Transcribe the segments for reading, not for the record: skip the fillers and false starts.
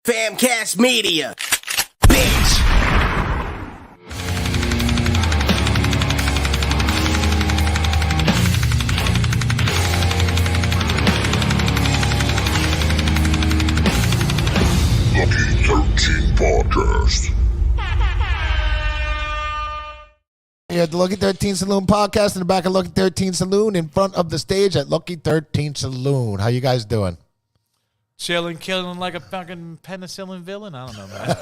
Famcast Media, bitch. L13 Podcast. Here at the Lucky 13 Saloon podcast in the back of Lucky 13 Saloon in front of the stage at Lucky 13 Saloon. How you guys doing? Chilling, killing like a fucking penicillin villain? I don't know, man.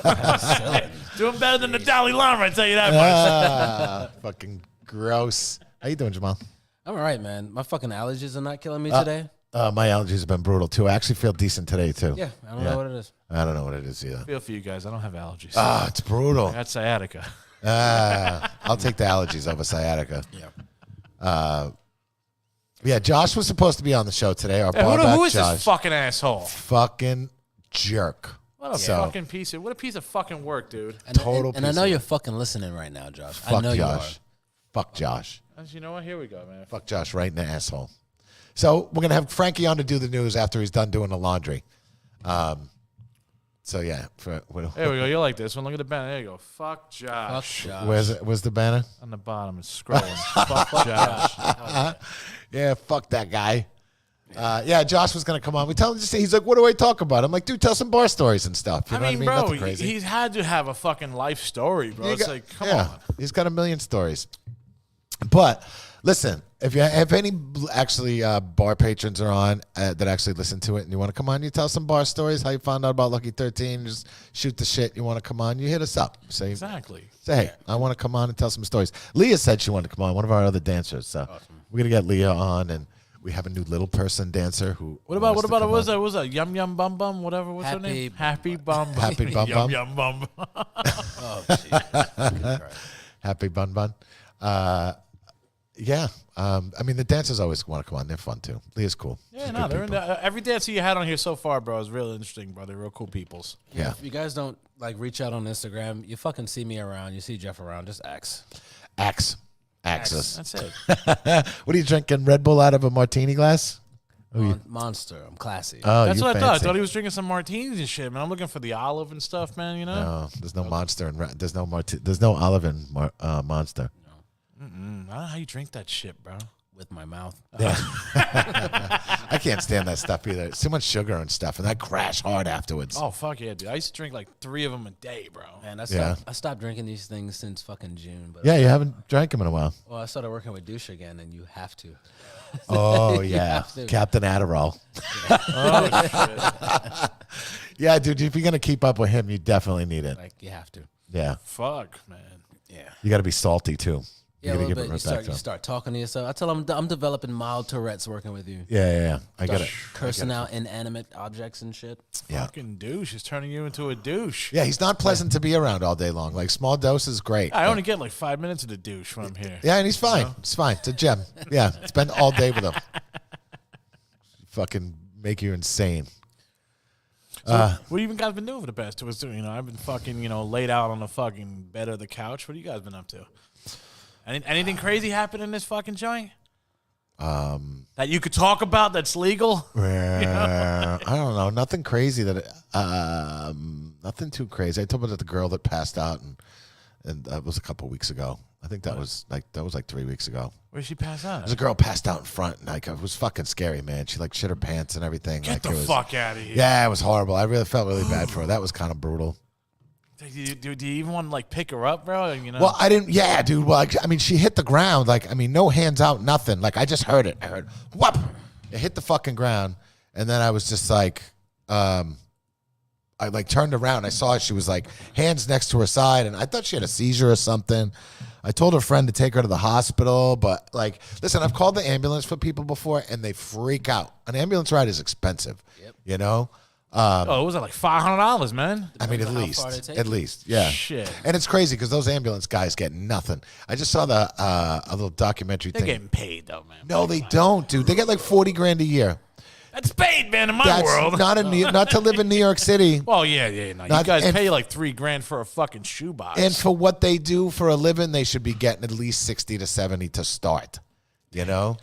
Doing better than the Dalai Lama, I tell you that much. Fucking gross. How you doing, Jamal? I'm all right, man. My fucking allergies are not killing me today. My allergies have been brutal, too. I actually feel decent today, too. Yeah, I don't know what it is. I don't know what it is either. I feel for you guys. I don't have allergies. It's brutal. I got sciatica. I'll take the allergies over sciatica. Yeah, Josh was supposed to be on the show today. Our Barback Who is Josh. this fucking asshole? Fucking jerk. What a fucking piece of fucking work, dude. And I know you're fucking listening right now, Josh. Fuck I know Josh. Fuck Josh. You know what? Here we go, man. Fuck Josh right in the asshole. So we're going to have Frankie on to do the news after he's done doing the laundry. So, yeah. There we go. You're like this one. Look at the banner. There you go. Fuck Josh. Fuck Josh. Where's the banner? On the bottom. It's scrolling. Fuck Josh. Yeah, fuck that guy. Yeah, Josh was going to come on. We tell him to say, he's like, what do I talk about? I'm like, dude, tell some bar stories and stuff. You know what I mean? bro, Nothing crazy. he's had to have a fucking life story, bro. It's like, come on. He's got a million stories. But listen, if any actually bar patrons are on that actually listen to it and you want to come on, you tell some bar stories, how you found out about Lucky 13, just shoot the shit, you want to come on, you hit us up. Say, exactly. Say, hey, I want to come on and tell some stories. Leah said she wanted to come on, one of our other dancers. So we're going to get Leah on, and we have a new little person dancer who. What about what was that? Yum Yum Bum Bum? Whatever. What's her name? Happy Bum Bum. Happy Bum Bum. Yum Yum Bum Bum. Oh, jeez. Happy Bun Bun. Yeah. I mean, the dancers always want to come on. They're fun, too. Leah's cool. Yeah, no, they're in every dancer you had on here so far, bro, is real interesting, bro. They're real cool peoples. Yeah. If you guys don't reach out on Instagram, you fucking see me around, you see Jeff around, just axe. Axis. That's it. What are you drinking? Red Bull out of a martini glass? Monster. I'm classy. Oh, That's you what I thought. I fancy. thot he was drinking some martinis and shit, man. I'm looking for the olive and stuff, man, you know? No, there's no Monster and there's no olive in Monster. I don't know how you drink that shit, bro. With my mouth. Yeah. I can't stand that stuff either. It's too much sugar and stuff, and I crash hard afterwards. Oh, fuck yeah, dude. I used to drink like 3 of them a day, bro. Man, Yeah. I stopped drinking these things since fucking June. But Yeah, you haven't drank them in a while. Well, I started working with douche again, and you have to. Oh, You yeah. have to. Captain Adderall. Oh, shit. Yeah, dude, if you're going to keep up with him, you definitely need it. Like, you have to. Yeah. Fuck, man. Yeah. You got to be salty, too. Yeah, You a got to little give bit. it You right back to you him. start talking to yourself. I tell them I'm developing mild Tourette's working with you. Yeah. I got it. Cursing out inanimate objects and shit. Yeah. Fucking douche. He's turning you into a douche. Yeah, he's not pleasant to be around all day long. Like, small dose is great. I only get like 5 minutes of the douche when I'm here. Yeah, and he's fine. It's fine. It's a gem. Yeah, spend all day with him. Fucking make you insane. So what you even guys been doing for the past 2 weeks? I've been fucking, laid out on the fucking bed of the couch. What have you guys been up to? Anything crazy happen in this fucking joint? That you could talk about that's legal? I don't know. Nothing crazy nothing too crazy. I told about the girl that passed out, and that was a couple weeks ago. I think that was like 3 weeks ago. Where'd she pass out? There's a girl passed out in front, and it was fucking scary, man. She shit her pants and everything. Get the fuck out of here. Yeah, it was horrible. I really felt really bad for her. That was kind of brutal. Do you even want to pick her up, bro? Well, I didn't. Yeah, dude. Well, I mean, she hit the ground. No hands out, nothing. I just heard it. I heard whoop. It hit the fucking ground, and then I was just like, I turned around. I saw she was hands next to her side, and I thought she had a seizure or something. I told her friend to take her to the hospital, but listen, I've called the ambulance for people before, and they freak out. An ambulance ride is expensive. Yep. You know. It was like $500, man. I mean, at least, yeah. Shit. And it's crazy because those ambulance guys get nothing. I just saw a little documentary They're thing. getting paid though, man. No, they don't, dude. They get $40,000 a year. That's paid, man, in my That's world. not to live in New York City. Well, yeah. No. You guys pay like $3,000 for a fucking shoebox. And for what they do for a living, they should be getting at least 60 to 70 to start. You know?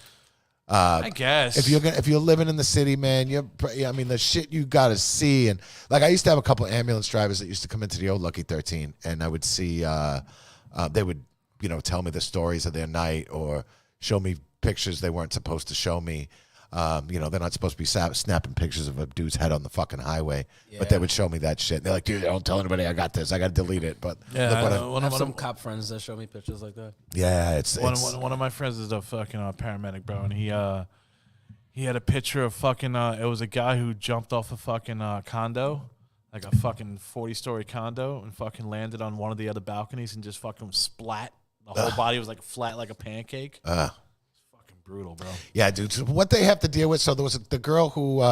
I guess if you're living in the city, man, I mean, the shit you got to see. And like, I used to have a couple ambulance drivers that used to come into the old Lucky 13, and I would see, they would, tell me the stories of their night or show me pictures they weren't supposed to show me. They're not supposed to be snapping pictures of a dude's head on the fucking highway, but they would show me that shit. They're like, dude, don't tell anybody I got this. I got to delete it. But I have some cop friends that show me pictures like that. Yeah, it's one of my friends is a fucking paramedic, bro, and he had a picture of fucking. It was a guy who jumped off a fucking condo, like a fucking 40-story condo, and fucking landed on one of the other balconies and just fucking splat. The whole body was like flat, like a pancake. Brutal, bro. Yeah, dude. So what they have to deal with. So there was the girl who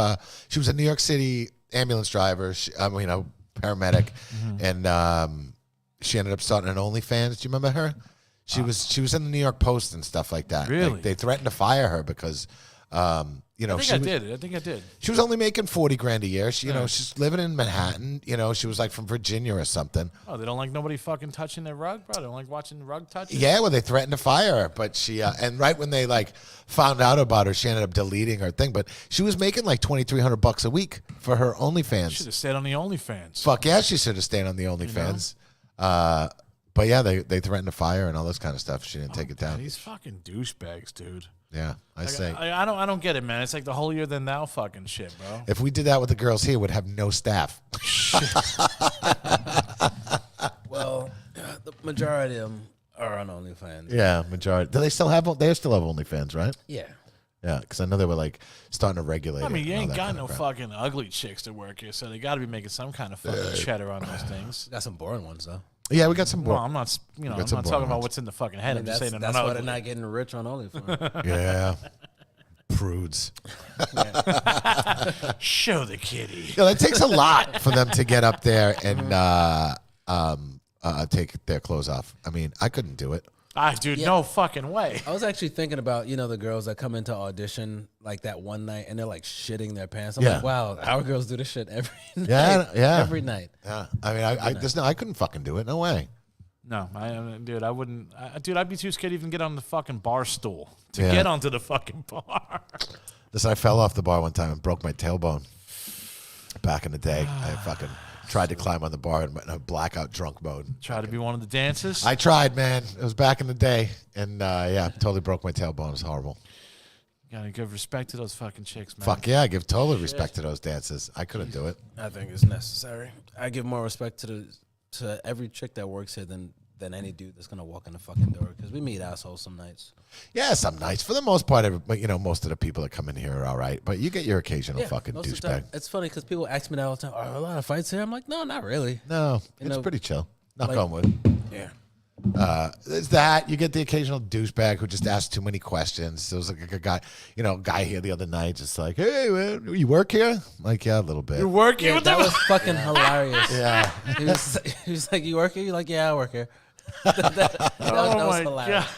she was a New York City ambulance driver. Paramedic, and she ended up starting an OnlyFans. Do you remember her? She was in the New York Post and stuff like that. Really? Like, they threatened to fire her because I think I did. She was only making $40,000 a year. She's living in Manhattan. She was like from Virginia or something. Oh, they don't like nobody fucking touching their rug, bro. They don't like watching the rug touch. Yeah, well, they threatened to fire her, but she and right when they like found out about her, she ended up deleting her thing. But she was making like $2,300 a week for her OnlyFans. Should have stayed on the OnlyFans. Fuck yeah, she should have stayed on the OnlyFans. But yeah, they threatened to fire her and all this kind of stuff. She didn't take it down. These fucking douchebags, dude. Yeah, I don't get it, man. It's like the holier than thou fucking shit, bro. If we did that with the girls here, we'd have no staff. Well, the majority of them are on OnlyFans. Yeah, majority. Do they still have? They still have OnlyFans, right? Yeah. Yeah, because I know they were like starting to regulate. I mean, it you and all ain't that got kind no of crap. fucking ugly chicks to work here, so they got to be making some kind of fucking cheddar on those things. Got some boring ones though. Yeah, we got some Well, more. I'm not, I'm got not some talking boring about ones. what's in the fucking head. I'm just saying That's why they're not getting rich on OnlyFans. Yeah, prudes. Show the kitty. Yeah, it takes a lot for them to get up there and take their clothes off. I mean, I couldn't do it. Dude, no fucking way. I was actually thinking about, the girls that come into audition like that one night and they're like shitting their pants. I'm like, wow, our girls do this shit every night. Yeah. Every night. Yeah, I mean, I couldn't fucking do it. No way. No, dude, I wouldn't. Dude, I'd be too scared to even get on the fucking bar stool to get onto the fucking bar. Listen, I fell off the bar one time and broke my tailbone. Back in the day, I fucking tried to climb on the bar in a blackout drunk mode. Try to be one of the dancers. I tried, man. It was back in the day, and totally broke my tailbone. It was horrible. Gotta give respect to those fucking chicks, man. Fuck yeah, I give total respect to those dances. I couldn't do it. I think it's necessary. I give more respect to every chick that works here than any dude that's gonna walk in the fucking door, because we meet assholes some nights. Yeah, some nights. For the most part, most of the people that come in here are all right, but you get your occasional fucking most of the time. douchebag. It's funny because people ask me that all the time. Are there a lot of fights here? I'm like, no, not really. No, it's pretty chill. Knock on wood. Yeah. There's that. You get the occasional douchebag who just asks too many questions. There was like a guy here the other night, just like, hey, man, you work here? I'm like, yeah, a little bit. You work here? Yeah, that was fucking hilarious. Yeah. He was like, you work here? You're like, yeah, I work here. that was hilarious. God.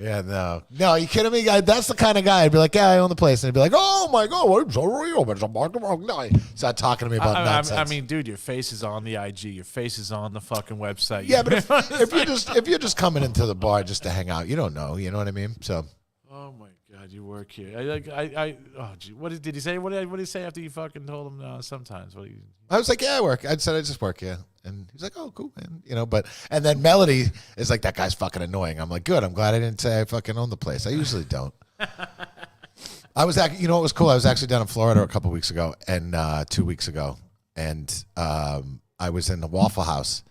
Yeah, no, you kidding me? That's the kind of guy. I'd be like, yeah, I own the place, and he'd be like, oh my god, I'm so real, but start talking to me about nonsense. I mean, dude, your face is on the IG. Your face is on the fucking website. Yeah, but if you're just coming into the bar just to hang out, you don't know. You know what I mean? So. Oh my god, you work here. What did he say? What did he say after you fucking told him? Sometimes. I was like, yeah, I work. I said I just work here, and he's like, oh, cool, man. And then Melody is like, that guy's fucking annoying. I'm like, good. I'm glad I didn't say I fucking own the place. I usually don't. I was actually, what was cool? I was actually down in Florida a couple weeks ago, and 2 weeks ago, and I was in the Waffle House.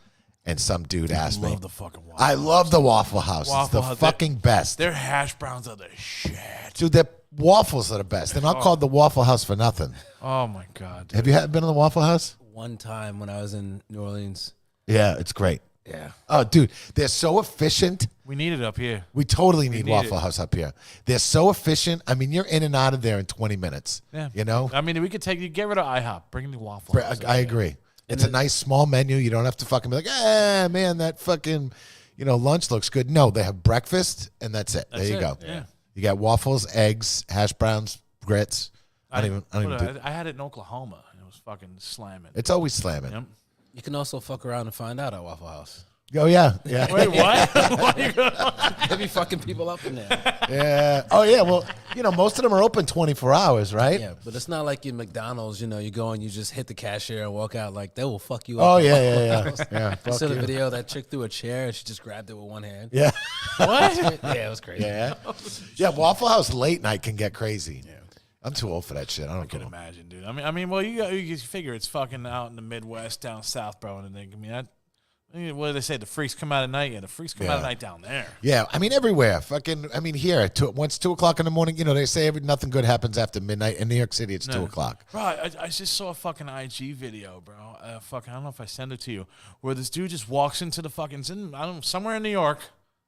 And some dude asked me. I love the fucking Waffle I love the Waffle House. It's the fucking best. Their hash browns are the shit. Dude, their waffles are the best. They're not called the Waffle House for nothing. Oh, my God. Dude. Have you been in the Waffle House? One time when I was in New Orleans. Yeah, it's great. Yeah. Oh, dude, they're so efficient. We need it up here. We totally need Waffle House up here. They're so efficient. I mean, you're in and out of there in 20 minutes. Yeah. You know? I mean, we could get rid of IHOP. Bring in the Waffle House. I agree. It's a nice small menu. You don't have to fucking be like, man, that fucking, lunch looks good. No, they have breakfast, and that's it. There you go. Yeah. You got waffles, eggs, hash browns, grits. I had it in Oklahoma, and it was fucking slamming. It's always slamming. Yep. You can also fuck around and find out at Waffle House. Oh yeah, yeah. Wait, what? What are you gonna- They be fucking people up in there. Yeah. Oh yeah. Well, most of them are open 24 hours, right? Yeah, but it's not like in McDonald's. You go and you just hit the cashier and walk out. Like they will fuck you up. Oh yeah. Yeah. I Fuck saw the you. video. That chick threw a chair and she just grabbed it with one hand. Yeah. What? Yeah, it was crazy. Yeah. Yeah. Waffle House late night can get crazy. Yeah. I'm too old for that shit. I don't Can know. imagine, dude. I mean, well, you figure it's fucking out in the Midwest, down south, bro. And what do they say? The freaks come out at night. Yeah, the freaks come out at night down there. Yeah, I mean everywhere. Here, once 2 o'clock in the morning. They say nothing good happens after midnight. In New York City, it's 2 o'clock. Bro, I just saw a fucking IG video, bro. I don't know if I send it to you, where this dude just walks into the fucking, somewhere in New York.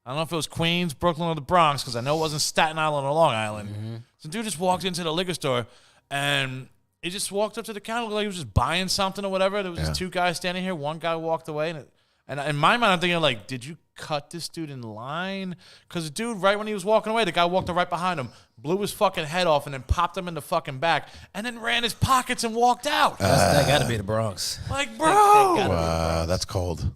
I don't know if it was Queens, Brooklyn, or the Bronx, because I know it wasn't Staten Island or Long Island. Mm-hmm. So the dude just walked into the liquor store, and he just walked up to the counter like he was just buying something or whatever. There was just 2 guys standing here. One guy walked away, and in my mind, I'm thinking, like, did you cut this dude in line? Because the dude, right when he was walking away, the guy walked right behind him, blew his fucking head off, and then popped him in the fucking back, and then ran his pockets and walked out. That got to be the Bronx. Like, bro. Wow, that's cold.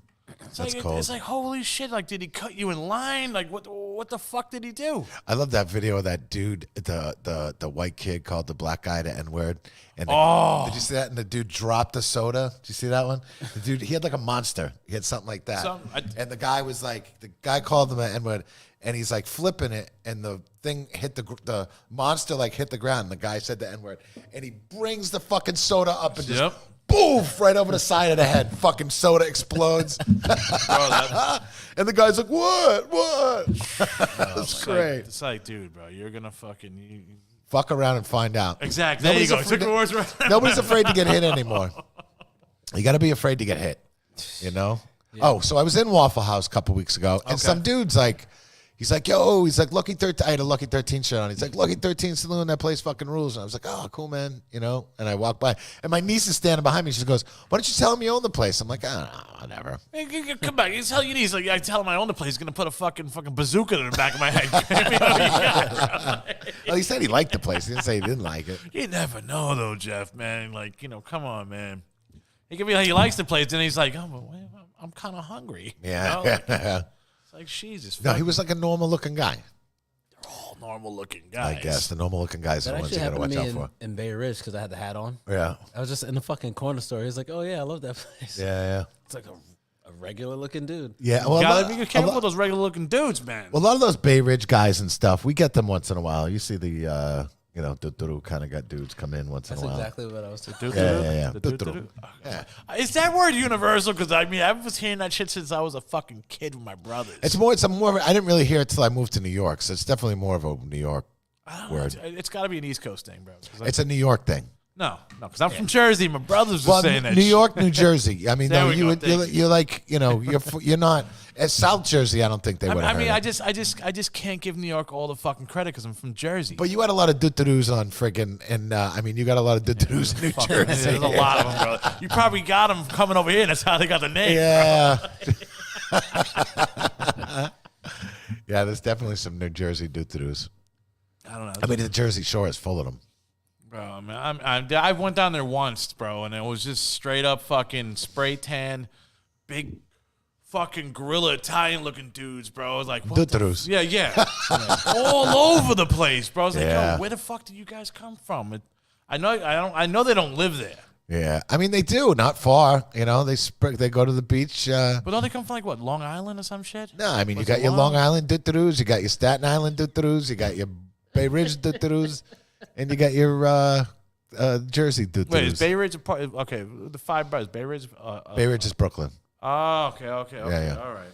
That's cold. It's like, holy shit. Like, did he cut you in line? Like, what the fuck did he do? I love that video of that dude, the white kid called the black guy the N-word. And did you see that? And the dude dropped the soda. Did you see that one? The dude, he had like a monster. He had something like that. And the guy was like, the guy called him an N-word, and he's like flipping it, and the thing hit the monster like hit the ground. And the guy said the N-word, and he brings the fucking soda up and just boof right over the side of the head. Fucking soda explodes. And the guy's like, what? That's great. It's like, dude, bro, you're gonna fucking fuck around and find out. Exactly. There you go. Took the words right. Nobody's afraid to get hit anymore. You got to be afraid to get hit. Yeah. Oh, so I was in Waffle House a couple weeks ago, and some dude's like, he's like, Lucky 13. I had a Lucky 13 shirt on. He's like, Lucky 13 Saloon, that place fucking rules. And I was like, oh, cool, man. And I walked by, and my niece is standing behind me. She goes, why don't you tell him you own the place? I'm like, oh, whatever. Hey, come back. You tell your niece. Like, I tell him I own the place. He's gonna put a fucking bazooka in the back of my head. Well, he said he liked the place. He didn't say he didn't like it. You never know, though, Jeff, man. Like, come on, man. He could be like, he likes the place, and he's like, oh, but wait, I'm kind of hungry. Yeah. It's like, Jesus. No, he was like a normal looking guy. They're all normal looking guys. I guess the normal looking guys are That the ones you actually got to happened watch to out me for. in Bay Ridge because I had the hat on. Yeah. I was just in the fucking corner store. He's like, oh, yeah, I love that place. Yeah. It's like a regular looking dude. Yeah. Well, You gotta be careful with those regular looking dudes, man. Well, a lot of those Bay Ridge guys and stuff, we get them once in a while. You see the, kind of got dudes come in once That's in a while. exactly what I was thinking. Yeah. Is that word universal? Because I was hearing that shit since I was a fucking kid with my brothers. It's more of I didn't really hear it till I moved to New York, so it's definitely more of a New York word. It's got to be an East Coast thing, bro. It's a New York thing. No, because I'm from Jersey. My brothers were saying that. New York, New Jersey. I mean, There no, we go, thank you're like, you're not as South Jersey. I don't think they would. I mean, I just can't give New York all the fucking credit because I'm from Jersey. But you had a lot of doo-doo-doos on friggin', and I mean, you got a lot of doo-doo-doos in New Jersey. There's a lot of them, bro. You probably got them coming over here. That's how they got the name. Yeah. Yeah, there's definitely some New Jersey doo-doo-doos. I don't know. I mean, the Jersey Shore is full of them. Bro, man, I went down there once, bro, and it was just straight up fucking spray tan, big fucking gorilla Italian looking dudes, bro. I was like, what the Doo-doo-doos. Yeah. All over the place, bro. I was like, Yeah. yo, where the fuck did you guys come from? I know they don't live there. Yeah, I mean they do, not far. They go to the beach. But don't they come from like what, Long Island or some shit? No, I mean you Was got it your Long Island doo-doo-doos, you got your Staten Island doo-doo-doos, you got your Bay Ridge doo-doo-doos, and you got your Jersey doo-doos. Wait, is Bay Ridge a part? Okay, the five brothers. Bay Ridge. Bay Ridge is Brooklyn. Oh, okay, Yeah. all right.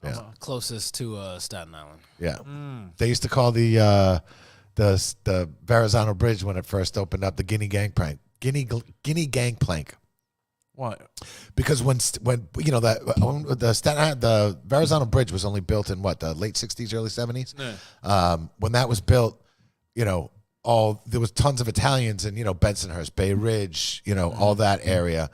Yeah. Closest to Staten Island. Yeah, they used to call the Verrazano Bridge when it first opened up the Guinea Gangplank. What? Because when the Verrazano Bridge was only built in the late 60s, early 70s. Yeah. When that was built, there was tons of Italians in Bensonhurst, Bay Ridge, all that area.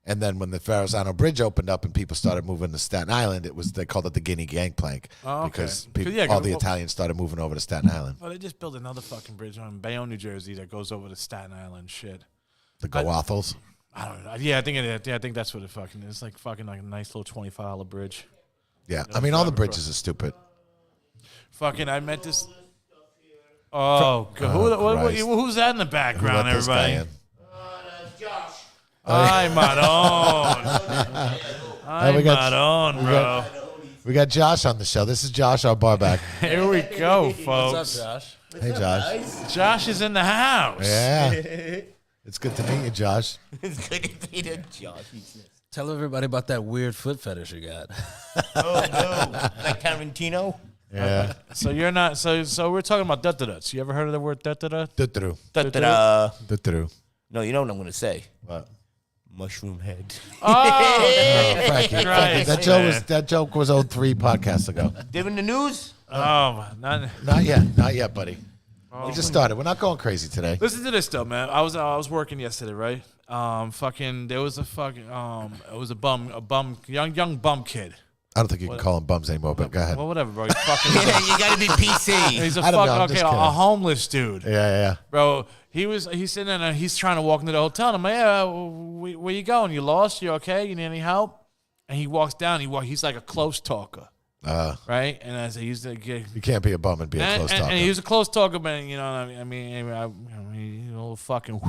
And then when the Verrazano Bridge opened up and people started moving to Staten Island, they called it the Guinea Gangplank because all the Italians started moving over to Staten Island. Well, they just built another fucking bridge on Bayonne, New Jersey that goes over to Staten Island. Shit. The Goethals. I don't know. Yeah, I think that's what it fucking is. It's like fucking like a nice little $25 bridge. Yeah, I mean all the bridges are stupid. Fucking, I met this. Oh, who's that in the background, everybody? Josh. I'm on, bro. We got Josh on the show. This is Josh, our barback. Here we go, folks. What's up, Josh? Hey, Josh. Josh is in the house. Yeah. It's good to meet you, Josh. It's good to meet you, Josh. Tell everybody about that weird foot fetish you got. Oh, no. Like Tarantino? Yeah. So you're not. So we're talking about da-da-da. You ever heard of the word da-da-da? Dutru. Da-da-da. Dutru. No, you know what I'm going to say. What? Mushroom head. Oh, Frankie. Christ, That joke was old 3 podcasts ago. Given the news? Oh, not. Not yet, buddy. We just started. We're not going crazy today. Listen to this though, man. I was working yesterday, right? Fucking, there was a fucking, it was a young bum kid. I don't think you can call them bums anymore, but go ahead. Well, whatever, bro. He's fucking. Yeah, you got to be PC. He's a I don't know, I'm fucking just kidding. a homeless dude. Yeah. Bro, he's sitting there and he's trying to walk into the hotel. And I'm like, yeah, where you going? You lost? You okay? You need any help? And he walks down. He's like a close talker, right? And I said, he's like, You can't be a bum and be a close talker. and he was a close talker, man. You know, I mean, he's a little fucking,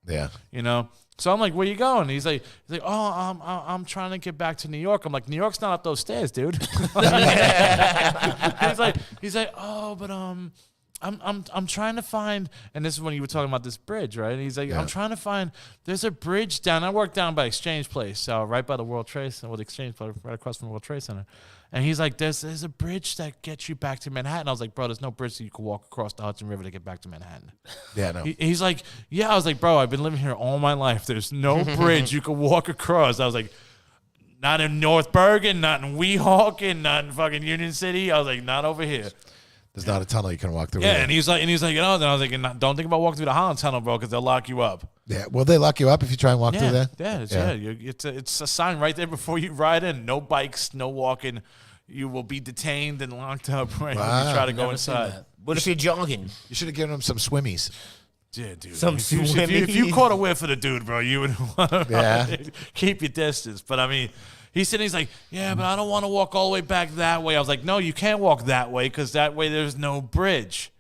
Yeah. you know. So I'm like, where you going? He's like, oh, I'm trying to get back to New York. I'm like, New York's not up those stairs, dude. he's like, oh, but I'm trying to find, and this is when you were talking about this bridge, right? And he's like, I'm trying to find. There's a bridge down. I work down by Exchange Place, right by the World Trade Center, Exchange Place, right across from the World Trade Center. And he's like, there's a bridge that gets you back to Manhattan. I was like, bro, there's no bridge that you can walk across the Hudson River to get back to Manhattan. Yeah, no. He's like, yeah. I was like, bro, I've been living here all my life. There's no bridge you can walk across. I was like, not in North Bergen, not in Weehawken, not in fucking Union City. I was like, not over here. There's not a tunnel you can walk through. Yeah, either. and he's like, you know, then I was like, don't think about walking through the Holland Tunnel, bro, because they'll lock you up. Yeah. Will they lock you up if you try and walk through there? It's a sign right there before you ride in. No bikes, no walking. You will be detained and locked up when you try to go inside. What if you're jogging? You should have given him some swimmies. Yeah, dude. Some if you caught a whiff of the dude, bro, you would want to keep your distance. But I mean, he's like, yeah, but I don't want to walk all the way back that way. I was like, no, you can't walk that way because that way there's no bridge.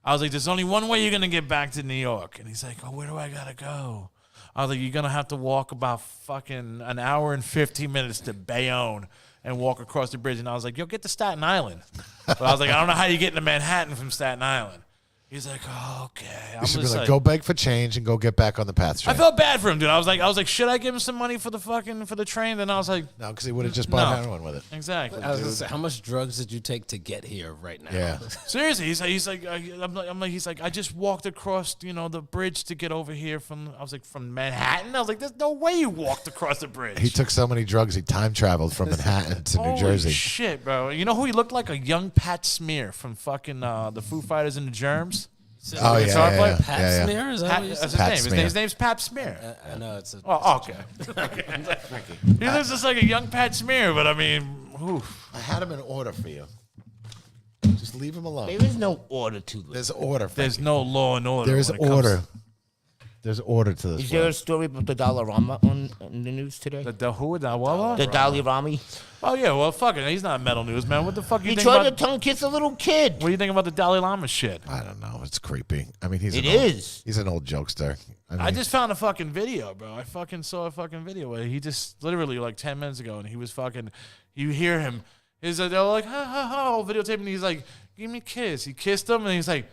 I was like, there's only one way you're going to get back to New York. And he's like, oh, where do I got to go? I was like, you're going to have to walk about fucking an hour and 15 minutes to Bayonne and walk across the bridge. And I was like, yo, get to Staten Island. But I was like, I don't know how you get into Manhattan from Staten Island. He's like, oh, okay. You should be like, go beg for change and go get back on the path train. I felt bad for him, dude. I was like, should I give him some money for the train? Then I was like, no, because he would have just bought heroin with it. Exactly. I was gonna say, how much drugs did you take to get here right now? Yeah. Seriously, he's like, I just walked across, the bridge to get over here from Manhattan. I was like, there's no way you walked across the bridge. He took so many drugs, he time traveled from Manhattan to New Jersey. Shit, bro. You know who he looked like? A young Pat Smear from fucking the Foo Fighters and the Germs. Oh, yeah. Pat Smear? Is that what you said? That's his name. His name's Pat Smear. I know it's a... Oh, okay. He looks just like a young Pat Smear, but I mean, oof. I had him in order for you. Just leave him alone. There is no order to this. There's order. There's no law and order. There's order. There's order to this. Is there a story about the Dollarama on the news today? The who? The what? The Dollarama? Oh, yeah. Well, fuck it. He's not metal news, man. What the fuck you He think tried about? to tongue kiss a little kid. What do you think about the Dalai Lama shit? I don't know. It's creepy. I mean, It is. He's an old jokester. I just found a fucking video, bro. I fucking saw a fucking video where he just literally like 10 minutes ago, and he was fucking. You hear him. They're like, ha ha ha, videotaping. And he's like, give me a kiss. He kissed him, and he's like,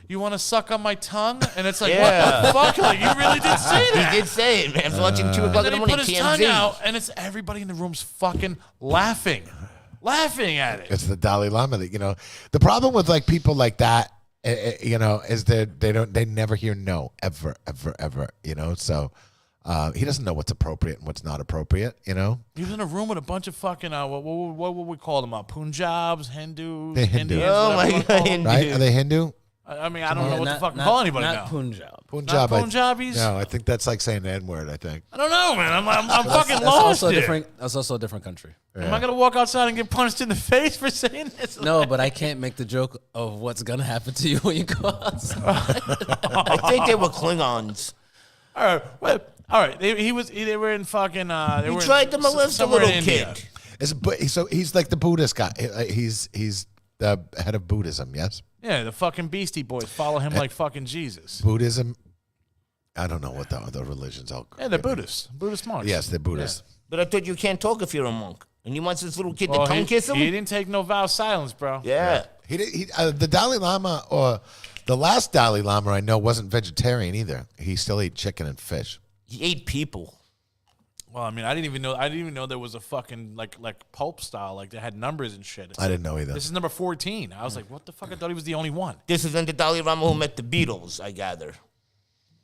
you want to suck on my tongue? And it's like, what the fuck? Like, you really did say that. He did say it, man. I was watching 2 o'clock in the morning. He put his tongue out, and it's everybody in the room's fucking laughing at it. It's the Dalai Lama. That the problem with like people like that, is that they never hear no ever. So he doesn't know what's appropriate and what's not appropriate. He was in a room with a bunch of fucking what would we call them? Punjabs, Hindus, They're Hindu. Indians. Oh my God, Right? Are they Hindu? I mean, I don't know what to fucking call anybody not now. Punjab. Punjab. Not Punjabis? No, I think that's like saying the N-word, I think. I don't know, man. I'm fucking That's lost also here. different. That's also a different country. Am I gonna walk outside and get punched in the face for saying this? No, but I can't make the joke of what's gonna happen to you when you go outside. I think they were Klingons. All right. Well, All right, they were in fucking. They He were tried to molest a somewhere little in kid. India. So he's like the Buddhist guy. He's the head of Buddhism. Yes. Yeah, the fucking Beastie Boys follow him like fucking Jesus. Buddhism. I don't know what the other religions are. Yeah, they're Buddhists. Buddhist monks. Yes, they're Buddhist. But I thought you can't talk if you're a monk. And he wants this little kid Well, to tongue kiss him? he didn't take no vow of silence, bro. Yeah. The Dalai Lama, or the last Dalai Lama I know, wasn't vegetarian either. He still ate chicken and fish. He ate people. Well, I mean, I didn't even know there was a fucking like pulp style, like they had numbers and shit. I didn't know either. This is number 14. I was like, what the fuck? I thought he was the only one. This is the Dalai Lama who met the Beatles, I gather.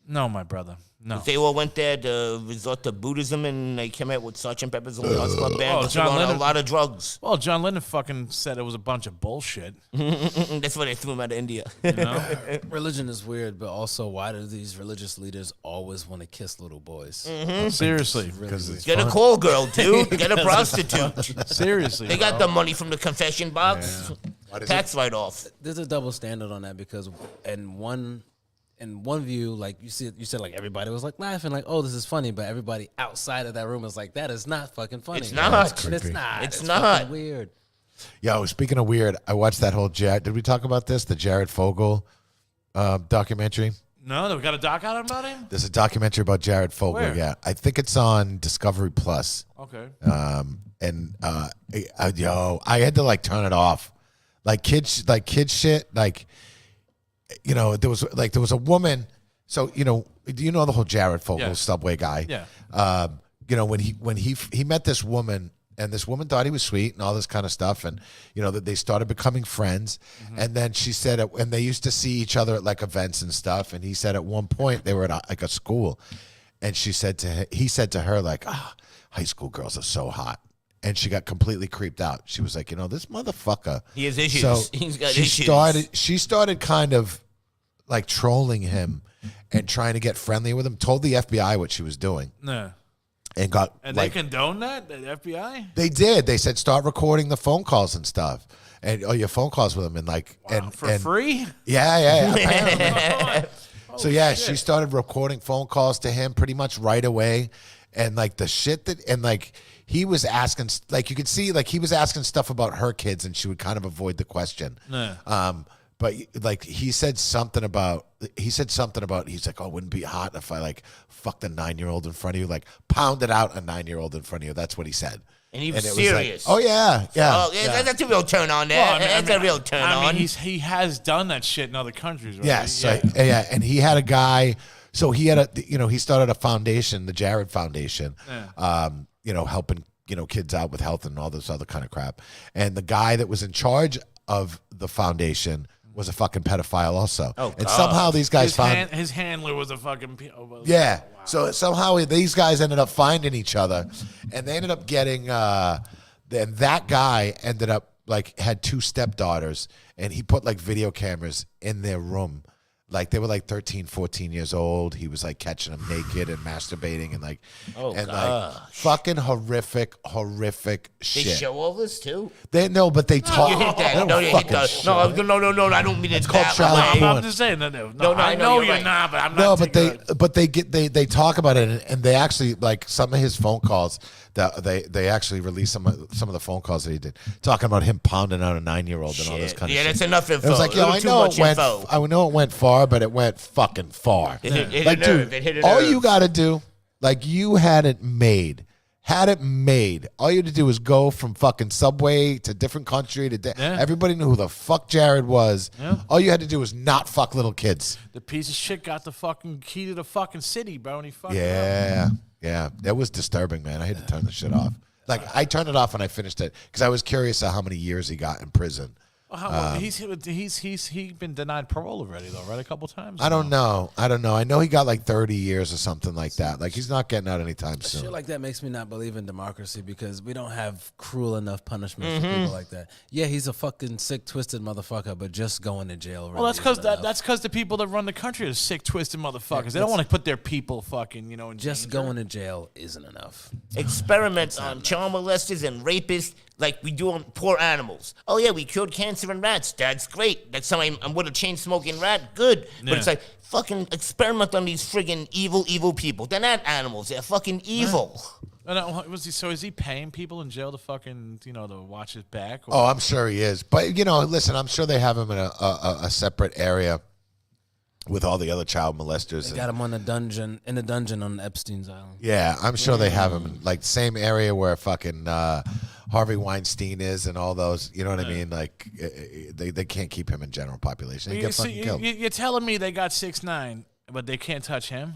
No, my brother. No. They all went there to resort to Buddhism, and they came out with Sgt. Pepper's Lonely Hearts Club Band. Oh, John Lennon, a lot of drugs. Well, John Lennon fucking said it was a bunch of bullshit. That's why they threw him out of India. You know? Religion is weird, but also why do these religious leaders always want to kiss little boys? Seriously. Because it's Get a fun. call girl, dude. Get a prostitute. Seriously. They got bro. the money from the confession box. Tax write-off. There's a double standard on that because in one view, like you said like everybody was like laughing, like, oh, this is funny, but everybody outside of that room was like, that is not fucking funny. It's not. And it's not. It's It's not. fucking weird. Yo, speaking of weird, I watched that whole Did we talk about this? The Jared Fogle documentary. No, we got a doc out about him? There's a documentary about Jared Fogle. Where? Yeah, I think it's on Discovery Plus. Okay. I had to like turn it off, like kids shit. Like, you know, there was a woman. So do you know the whole Jared Fogle Yeah. Subway guy? Yeah. When he met this woman. And this woman thought he was sweet and all this kind of stuff. And, that they started becoming friends. Mm-hmm. And then she said, and they used to see each other at like events and stuff. And he said at one point they were at a school. And he said to her, like, high school girls are so hot. And she got completely creeped out. She was like, this motherfucker. He has issues. So He's got she issues. She started kind of like trolling him and trying to get friendly with him, told the FBI what she was doing. No. And got And like, they condone that? The FBI? they did. They said start recording the phone calls and stuff, and your phone calls with him, and like, Wow, for free? Yeah. apparently. So yeah, shit. she started recording phone calls to him pretty much right away, and like the shit that, and like he was asking, like you could see, like he was asking stuff about her kids, and she would kind of avoid the question. Yeah. But like he said something about he's like, oh, it wouldn't be hot if I like fucked a 9-year-old in front of you, like pounded out a 9-year-old in front of you. That's what he said. And he was it serious. Was like, oh yeah. Oh, yeah, that's a real turn on there. Well, That's a real turn on. I mean, he has done that shit in other countries, right? Yes. Yeah. Yeah. And he had a guy. So he had he started a foundation, the Jared Foundation, helping, kids out with health and all this other kind of crap. And the guy that was in charge of the foundation was a fucking pedophile also. Oh, and God. somehow these guys His handler was a fucking... Yeah. Wow. So somehow these guys ended up finding each other, and they ended up getting. Then that guy ended up like had 2 stepdaughters, and he put like video cameras in their room. Like they were like 13, 14 years old. He was like catching them naked and masturbating and like, like fucking horrific They shit. show all this too. But they talk. You hit they that. don't No, you hit fucking that. show it. No, I don't mean it called that child way. porn. I'm just saying that. No, I I know know you're you're right. not, but I'm No, not. but they talk about it, and they actually like some of his phone calls that they actually released some of the phone calls that he did talking about him pounding out a 9-year-old and all this Shit. kind of Yeah, shit. that's enough info. It was like, A little I too know much it went. info. I know it went far, but it went fucking far. It hit like, a nerve. dude, It hit a all nerve. you got to do, like, you had it made. Had it made. All you had to do was go from fucking Subway to different country to everybody knew who the fuck Jared was. Yeah. All you had to do was not fuck little kids. The piece of shit got the fucking key to the fucking city, bro, and he fucked it up. Yeah, that was disturbing, man. I had to turn the shit off. Like, I turned it off when I finished it because I was curious how many years he got in prison. He's been denied parole already, though, right? A couple times. I don't know. I know he got like 30 years or something like that. Like, he's not getting out anytime soon. Shit like that makes me not believe in democracy because we don't have cruel enough punishment for people like that. Yeah, he's a fucking sick, twisted motherfucker, but just going to jail. Really Well, that's because isn't enough. the people that run the country are sick, twisted motherfuckers. They don't want to put their people fucking, in just danger. going to jail isn't enough. Experiments on child molesters and rapists like we do on poor animals. Oh yeah, we cured cancer in rats. That's great. That's how I'm with a chain smoking rat. Good. But it's like fucking experiment on these friggin' evil people. They're not animals. They're fucking evil. So is he paying people in jail to fucking to watch his back? Or? Oh, I'm sure he is. But listen, I'm sure they have him in a separate area with all the other child molesters. They got him in the dungeon on Epstein's Island. Yeah, I'm sure they have him in like the same area where fucking Harvey Weinstein is and all those. You know what I mean? Like they can't keep him in general population. He get fucking killed. You're telling me they got 6ix9ine, but they can't touch him?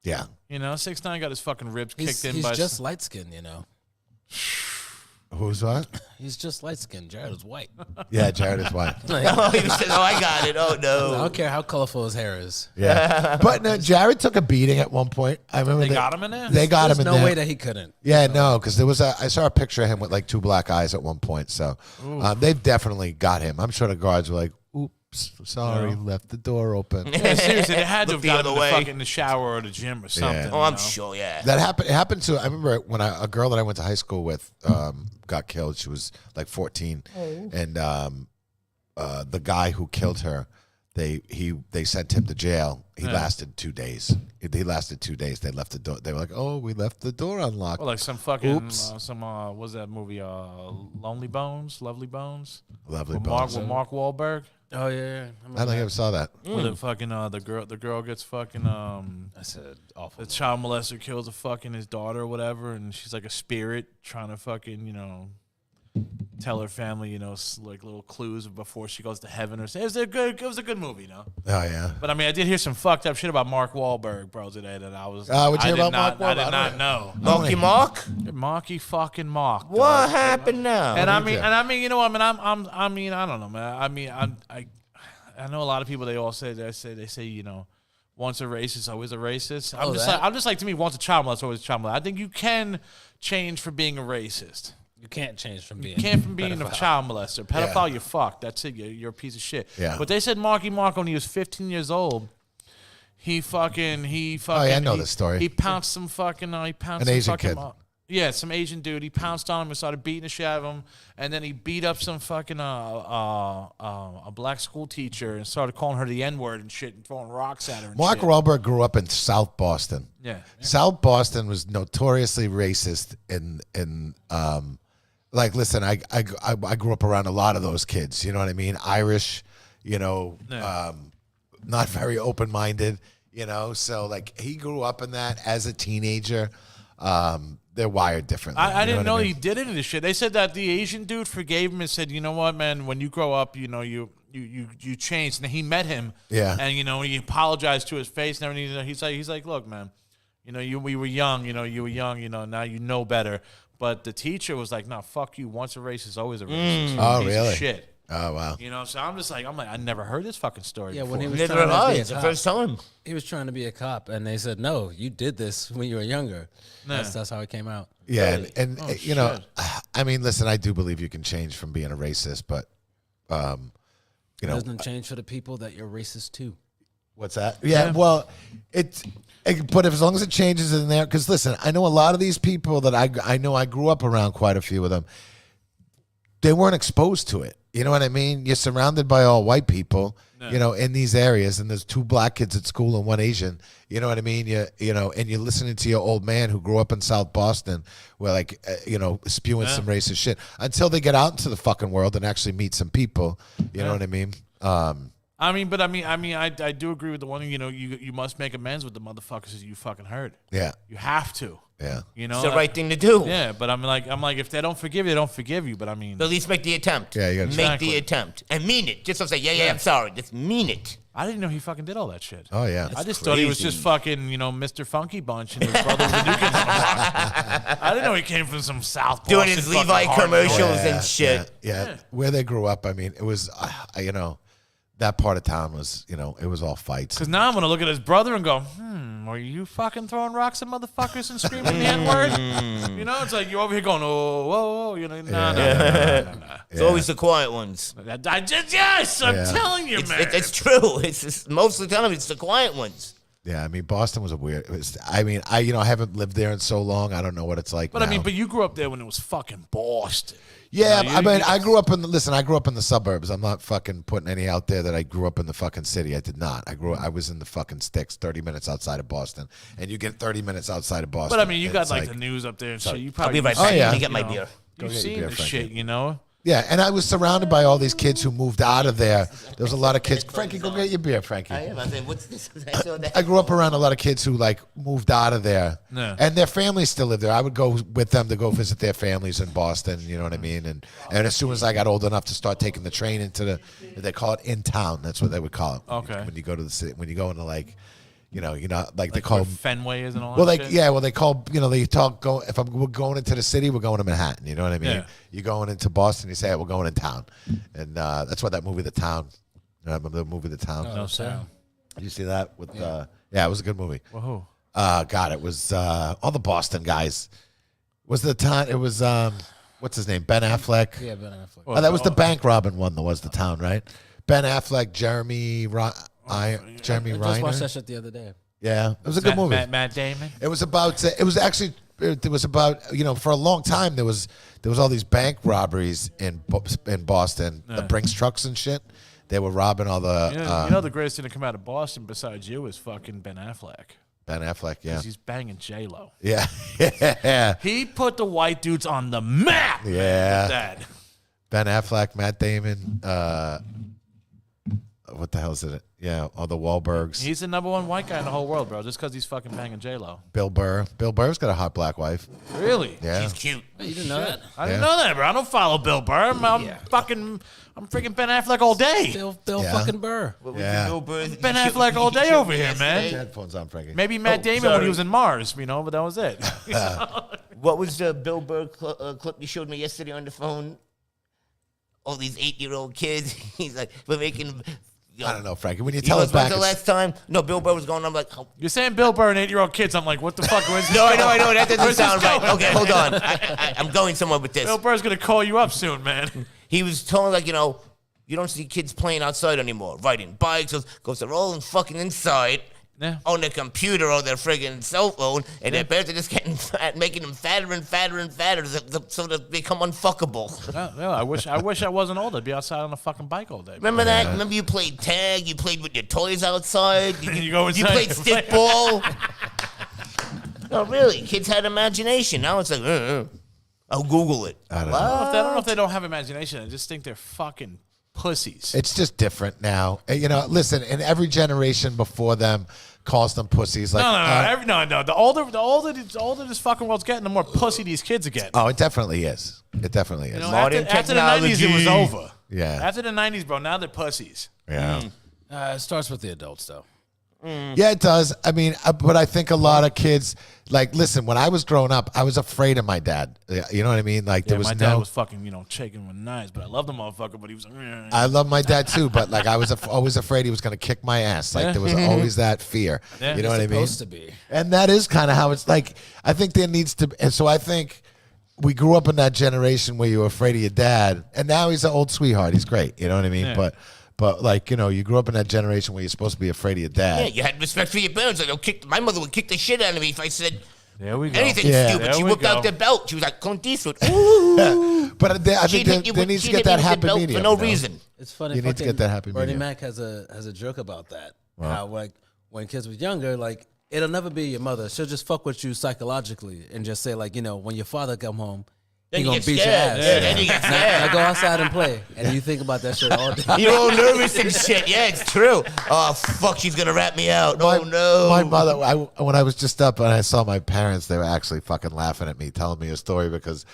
Yeah. 6ix9ine got his fucking ribs kicked in by... He's just light skinned, Who's what? He's just light skinned. Jared is white. Yeah, Jared is white. Oh, he said, I got it. Oh no. I don't care how colorful his hair is. Yeah. But no, Jared took a beating at one point. I remember They got him in there? They got There's him in no there. way that he couldn't. Yeah, no, because there was I saw a picture of him with like 2 black eyes at one point. So they've definitely got him. I'm sure the guards were like, oops, sorry, left the door open. Yeah, seriously, they had to have Look the gotten other the way. fucking the shower or the gym or something. Oh, I'm sure. Yeah. That happened. It happened to. I remember when a girl that I went to high school with got killed. She was like 14, and the guy who killed her, they sent him to jail. He lasted 2 days. He lasted 2 days. They left the door. They were like, "Oh, we left the door unlocked." Well, like some fucking what was that movie? Lovely Bones. Lovely With bones. Mark Wahlberg. Oh yeah. I don't think I ever saw that. With the fucking the girl gets fucking I said awful. the child molester kills his daughter or whatever, and she's like a spirit trying to fucking tell her family like little clues before she goes to heaven or something. It was a good movie, Oh yeah. But I mean, I did hear some fucked up shit about Mark Wahlberg, bro, today that I was. What'd you hear about Mark I did Wahlberg? not know. Marky Mark? Marky fucking Mark. What dog. happened now? And I do mean, you I mean, I don't know, man. I know a lot of people. They all say once a racist, always a racist. I'm just like to me, once a child molester, always a child molester. I think you can change for being a racist. You can't change from being. You can't from being a child molester. Pedophile, you're fucked. That's it. You're a piece of shit. Yeah. But they said Marky Mark when he was 15 years old. He fucking. Oh yeah, I know this story. He pounced some fucking. He pounced An some Asian fucking. kid. Yeah, some Asian dude. He pounced on him and started beating the shit out of him, and then he beat up some fucking a black school teacher and started calling her the N-word and shit and throwing rocks at her. And Mark shit. Wahlberg grew up in South Boston. Yeah. South Boston was notoriously racist in like listen, I grew up around a lot of those kids, you know what I mean? Irish, not very open-minded, so like he grew up in that as a teenager. They're wired differently. I didn't know what I he did any of this shit. They said that the Asian dude forgave him and said, you know what, man, when you grow up, you changed. And he met him. Yeah. And, he apologized to his face and everything. He's like, look, man, we were young, you were young, now you know better. But the teacher was like, no, fuck you. Once a racist, always a racist. Oh, Piece of really? shit. Oh, wow. So I'm like, I never heard this fucking story Yeah, before. when he was Neither trying have to I. be a It's the cop. first time. He was trying to be a cop, and they said, "No, you did this when you were younger." Nah. That's how it came out. Yeah, Really? and Oh, shit. I mean, listen, I do believe you can change from being a racist, but It doesn't change for the people that you're racist to. What's that? Yeah, well, but as long as it changes in there, because listen, I know a lot of these people that I know I grew up around quite a few of them. They weren't exposed to it. You know what I mean? You're surrounded by all white people, in these areas, and there's 2 black kids at school and 1 Asian. You know what I mean? And you're listening to your old man who grew up in South Boston, where spewing some racist shit until they get out into the fucking world and actually meet some people. You know what I mean? I do agree with the one. You must make amends with the motherfuckers that you fucking hurt. Yeah, You have to. yeah. It's the right thing to do. Yeah, but I'm like, if they don't forgive you, they don't forgive you. But I mean, But at least make the attempt. Yeah, you gotta- make Exactly. the attempt and mean it. Just don't say, yeah, I'm sorry. Just mean it. I didn't know he fucking did all that shit. Oh yeah. I just thought he was just fucking, Mr. Funky Bunch and his brother was the new kid on the block. I didn't know he came from some South Boston Doing his fucking Levi hardcore. commercials and shit. Yeah. Where they grew up, I mean, it was, that part of town was, it was all fights. Because now I'm going to look at his brother and go, are you fucking throwing rocks at motherfuckers and screaming the N-word? It's like you're over here going, oh, whoa, no. It's always the quiet ones. I'm telling you, man. It's true. It's just, most of the time it's the quiet ones. Yeah, I mean, Boston was a weird. I haven't lived there in so long. I don't know what it's like. But now. I mean, but you grew up there when it was fucking Boston. Yeah, You know, I grew up in I grew up in the suburbs. I'm not fucking putting any out there that I grew up in the fucking city. I did not. I was in the fucking sticks, 30 minutes outside of Boston, and you get 30 minutes outside of Boston. But I mean, you got it's like the news up there and shit. You I'll probably be right Oh, back. yeah. Let me get my you know, beer. You've get your seen beer, the Frankie. shit, you know. Yeah, and I was surrounded by all these kids who moved out of there. There was a lot of kids. Frankie, go get your beer, Frankie. I am. I said, what's this? I saw that. I grew up around a lot of kids who like moved out of there, Yeah. and their families still live there. I would go with them to go visit their families in Boston. You know what I mean? And as soon as I got old enough to start taking the train into they call it in town. That's what they would call it. Okay. When you go to the city, when you go into like, like they Like call. where Fenway is and all Well, that like shit. yeah, well they call they talk. If we're going into the city, we're going to Manhattan. You know what I mean? Yeah. You're going into Boston. You say we're going in town, and that's why that movie, The Town. I remember the movie, The Town. No, sir. Did you see that? With yeah, it was a good movie. Whoa. God, it was all the Boston guys. Was the town? It was what's his name? Ben Affleck. Yeah, Ben Affleck. Oh, that was the bank robbing one. That was The Town, right? Ben Affleck, Jeremy I just watched that Reiner. shit the other day. Yeah, it was a good movie. Matt Damon. It was about. It was actually. It was about. For a long time there was all these bank robberies in Boston. The Brinks trucks and shit. They were robbing all the. You know the greatest thing to come out of Boston besides you is fucking Ben Affleck. Ben Affleck, yeah, 'Cause he's banging J-Lo. yeah, yeah, He put the white dudes on the map. yeah. That. Ben Affleck, Matt Damon. What the hell is it? Yeah, all the Wahlbergs. He's the number one white guy in the whole world, bro. Just because he's fucking banging J-Lo. Bill Burr. Bill Burr's got a hot black wife. Really? Yeah. She's cute. Hey, you didn't know that? I didn't know that, bro. I don't follow Bill Burr. I'm freaking Ben Affleck all day. Bill Yeah. fucking Burr. What was Yeah. the Bill Burr? Ben Affleck all day over here, man. Headphones on, Frankie. Maybe Matt Damon when sorry. he was in Mars, but that was it. What was the Bill Burr clip you showed me yesterday on the phone? All these 8-year-old kids. He's like, we're making. I don't know, Frankie. When you He tell goes, us back, when's the last time? No, Bill Burr was going. I'm like, oh. You're saying Bill Burr and 8-year-old kids. I'm like, what the fuck? Where's this No, I going? know. That doesn't Where's this sound right. going, Okay, man? hold on. I'm going somewhere with this. Bill Burr's going to call you up soon, man. He was telling you don't see kids playing outside anymore, riding bikes, because they're all fucking inside Yeah. on their computer or their friggin' cell phone, and their parents are just getting fat, making them fatter and fatter and fatter so they become unfuckable. Yeah, I wish I wasn't old. I'd be outside on a fucking bike all day. Remember that? Remember you played tag? You played with your toys outside? You go You inside played and play. stickball? No, really. Kids had imagination. Now it's like, I'll Google it. I don't know. I don't know if they don't have imagination. I just think they're fucking pussies. It's just different now. Listen, in every generation before them calls them pussies. Like, No. The older this fucking world's getting, the more pussy these kids are getting. oh, it definitely is. It definitely is. You know, Modern after the 90s, it was technology. over. Yeah. After the 90s, bro, now they're pussies. Yeah. It starts with the adults, though. Yeah, it does. I mean, but I think a lot of kids, like, listen, when I was growing up, I was afraid of my dad. You know what I mean? Like, there was my no. dad was fucking, shaking with knives, but I loved the motherfucker, but he was like, I love my dad too, but like I was always afraid he was going to kick my ass. Like there was always that fear. Yeah. You know what I mean? Supposed to be. And that is kind of how it's like. I think there needs to, and so I think we grew up in that generation where you were afraid of your dad, and now he's an old sweetheart. He's great. You know what I mean? Yeah. But like, you grew up in that generation where you're supposed to be afraid of your dad. Yeah, you had respect for your parents. My mother would kick the shit out of me if I said there we go. anything Yeah. stupid. There She we whipped out go. the belt. She was like, "Con disso." Ooh. But I She'd think hit you there with- needs to she'd get hit me that with the happy belt medium. for no you know? reason. It's funny. You need to fucking get that happy Bernie medium. Mac has a joke about that. How like when kids were younger, like it'll never be your mother. She'll just fuck with you psychologically and just say like, when your father come home, Then he you gonna get beat your scared. ass. Yeah, then you get Now scared. go outside and play, and you think about that shit all day. You're all nervous and shit. Yeah, it's true. Oh fuck, she's gonna rat me out. Oh no. My mother, when I was just up and I saw my parents, they were actually fucking laughing at me, telling me a story because,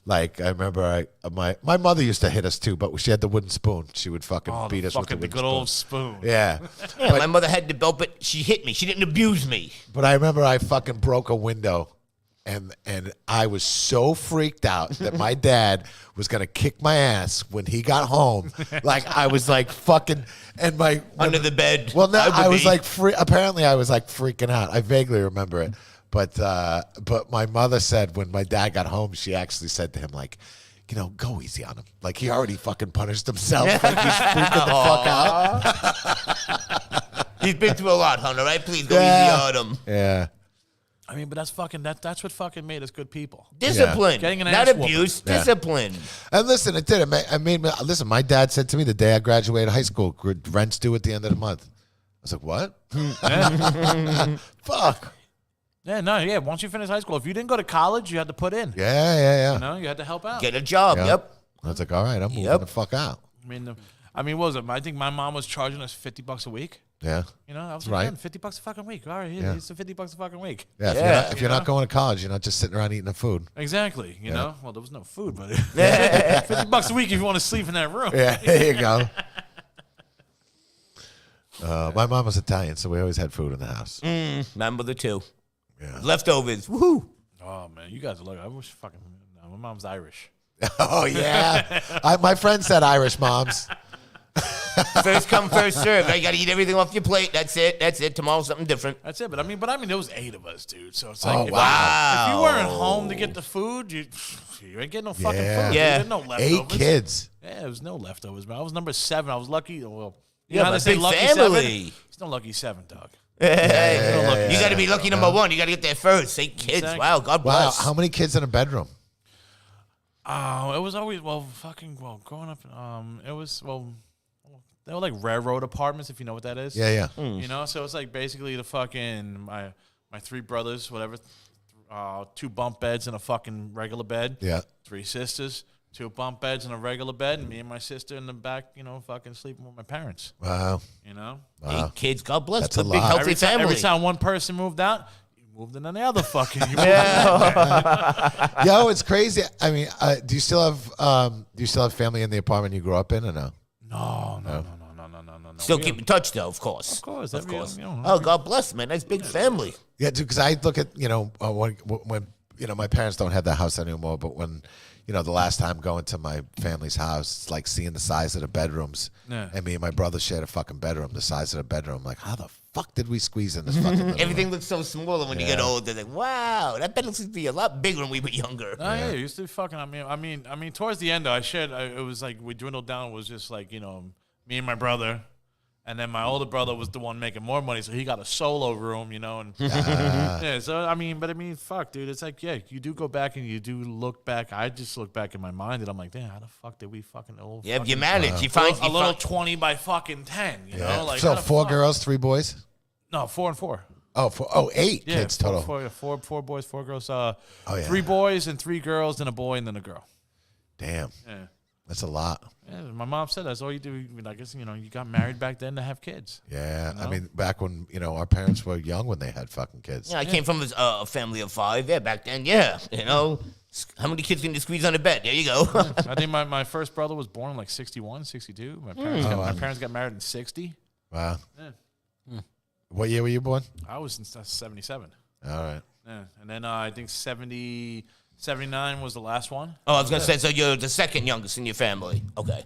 like, I remember my mother used to hit us too, but she had the wooden spoon. She would fucking beat us with the Fucking the wooden good spoon. old spoon. Yeah. Yeah, my mother had the belt, but she hit me. She didn't abuse me. But I remember I fucking broke a window. And I was so freaked out that my dad was gonna kick my ass when he got home. Like I was like fucking and my Under the bed. Well, no, I was be. like apparently I was like freaking out. I vaguely remember it, but my mother said when my dad got home, she actually said to him like, go easy on him. Like he already fucking punished himself. Like he's freaking the fuck out. He's been through a lot, Hunter, right? Please go Yeah. easy on him. Yeah. I mean, but that's what fucking made us good people. Discipline. Getting an Not ass abuse. Yeah. Discipline. And listen, it did. I made me, listen, my dad said to me the day I graduated high school, rent's due at the end of the month. I was like, what? Fuck. Yeah. Once you finish high school, if you didn't go to college, you had to put in. Yeah. You know, you had to help out. Get a job. Yeah. Yep. I was like, all right, I'm moving Yep. the fuck out. I mean, what was it? I think my mom was charging us $50 a week. Yeah. You know, I was right. like, $50 a fucking week. All right, Yeah. here's the $50 a fucking week. Yeah. If you're not going to college, you're not just sitting around eating the food. Exactly. You know, well, there was no food, but $50 a week if you want to sleep in that room. Yeah, there you go. My mom was Italian, so we always had food in the house. My mother too. Yeah. Leftovers. Woohoo. Oh man, you guys look. I wish fucking. No, my mom's Irish. Oh yeah. My friend said Irish moms. First come, first serve. You got to eat everything off your plate. That's it. Tomorrow something different. That's it. But I mean, there was 8 of us, dude. So it's Oh, like, if you weren't home to get the food, you ain't getting no fucking Yeah. food. Yeah. There's no leftovers. 8 kids. Yeah, there was no leftovers, man. I was number 7. I was lucky. Well, you Yeah, know how but they say big lucky family. 7? It's no lucky 7, dog. Hey, you got to be lucky number 1. You got to get there first. 8 kids. Exactly. Wow. God Wow. bless. How many kids in a bedroom? Oh, it was always growing up. It was they were like railroad apartments, if you know what that is. Yeah. You know, so it's like basically the fucking my 3 brothers, whatever, 2 bunk beds and a fucking regular bed. Yeah. 3 sisters, 2 bunk beds and a regular bed, and me and my sister in the back, you know, fucking sleeping with my parents. Wow. You know, 8 kids. God bless. That's a Good, big, lot. healthy family. every time one person moved out, you moved in on the other fucking. You moved Yo, it's crazy. I mean, do you still have family in the apartment you grew up in or no? No. Still keep in touch, though, of course. Of course. Of course. You know, Oh, God bless, man. That's big family. Yeah, dude, because I look at, when my parents don't have that house anymore, but when, the last time going to my family's house, it's like seeing the size of the bedrooms. Yeah. And me and my brother shared a fucking bedroom, the size of the bedroom. Like, how the fuck did we squeeze in this fucking little Everything room? looks so smaller when you get older. Like, wow, that bed looks to be a lot bigger when we were younger. Oh, yeah, it used to be fucking. I mean, towards the end, though, it was like we dwindled down. It was just like, me and my brother, and then my older brother was the one making more money, so he got a solo room, and yeah. So fuck, dude, it's like, yeah, you do go back and you do look back. I just look back in my mind, and I'm like, damn, how the fuck did we fucking old? Yeah, if you manage, you find a little 20 by fucking 10, you know? Like, So how the 4 fuck? girls, 3 boys? No, 4 and 4. Oh, 8 Yeah, kids total. Four boys, 4 girls. yeah. 3 boys and 3 girls, then a boy and then a girl. Damn, Yeah. that's a lot. Yeah, my mom said that's all you do. I guess, you got married back then to have kids. Yeah, You I know? mean, back when, our parents were young when they had fucking kids. Yeah, I came from a family of 5. Yeah, back then, yeah. How many kids can you squeeze on a bed? There you go. I think my first brother was born in like 61, 62. My parents got married in 60. Wow. Yeah. What year were you born? I was in 77. All right. Yeah. And then I think 79 was the last one. Oh, I was going to say, so you're the second youngest in your family. Okay.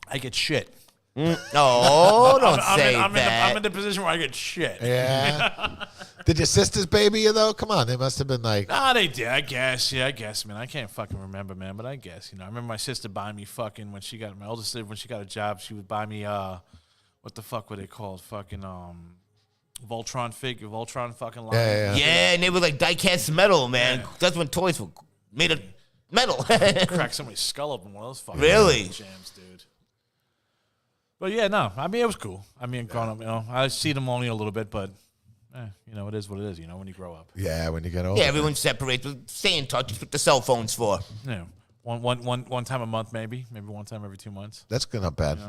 I get shit. No, don't say that. I'm in the position where I get shit. Yeah. Did your sisters baby you, though? Come on, they must have been like... Ah, they did, I guess. Yeah, I guess, man. I can't fucking remember, man, but I guess. I remember my sister buying me fucking, my oldest sister, when she got a job, she would buy me, what the fuck were they called? Fucking, Voltron fucking line. Yeah. Yeah, and they were like die-cast metal, man. Yeah. That's when toys were made of metal. Crack somebody's skull open one of those fucking Really? jams, dude. But yeah, no, I mean, it was cool. I mean, growing up, I see them only a little bit, but, it is what it is, when you grow up. Yeah, when you get older. Yeah, everyone separates. Stay in touch. That's what the cell phone's for. Yeah, one time a month, maybe one time every 2 months. That's good, not bad.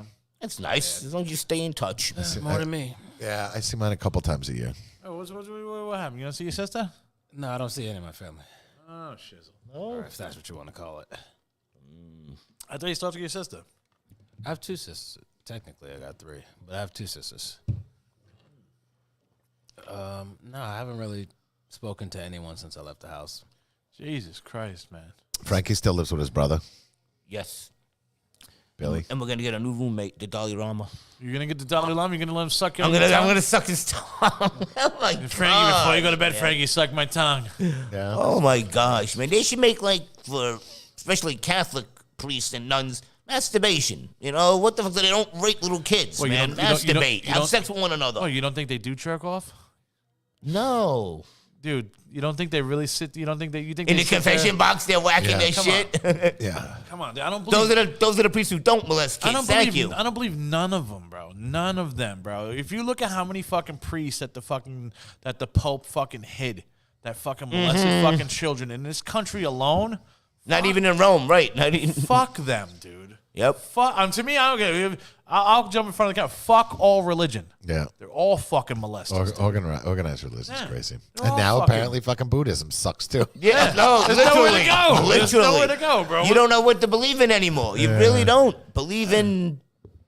That's nice, as long as you stay in touch. More than me. Yeah, I see mine a couple times a year. Oh, what happened? You don't see your sister? No, I don't see any of my family. Oh, shizzle. Or if that's what you want to call it. I thought you started with your sister. I have 2 sisters. Technically, I got 3, but I have 2 sisters. No, I haven't really spoken to anyone since I left the house. Jesus Christ, man. Frankie still lives with his brother, Yes. Billy. And we're going to get a new roommate, the Dalai Lama. You're going to get the Dalai Lama? You're going to let him suck your I'm gonna suck his tongue. Oh, my Frankie, before you go to God, bed, man. Frankie, suck my tongue. Yeah. Oh, my gosh, man. They should make, for especially Catholic priests and nuns, Masturbation. You know, what the fuck? They don't rape little kids, Well, you man. don't- you don't- you don't- Masturbate. you Have don't- sex with one another. Oh, you don't think they do jerk off? No. Dude, you don't think they really sit? You don't think that you think In they the sit there- confession box, they're whacking Yeah. their Come shit. Yeah. Come on, dude, I don't believe. those are the priests who don't molest kids. Thank you. I don't believe none of them, bro. None of them, bro. If you look at how many fucking priests that the Pope fucking hid, that fucking molested fucking children in this country alone, Not even in Rome, right? Not even. fuck them, dude. Yep. Fuck. To me, I don't get. I'll jump in front of the camera. Fuck all religion. Yeah. They're all fucking molesters. dude. Organized religion is Yeah. crazy. They're And all now fucking- apparently fucking Buddhism sucks too. Yeah, no, There's literally. nowhere to go. Literally. There's nowhere to go, bro. You don't know what to believe in anymore. You really don't. Believe in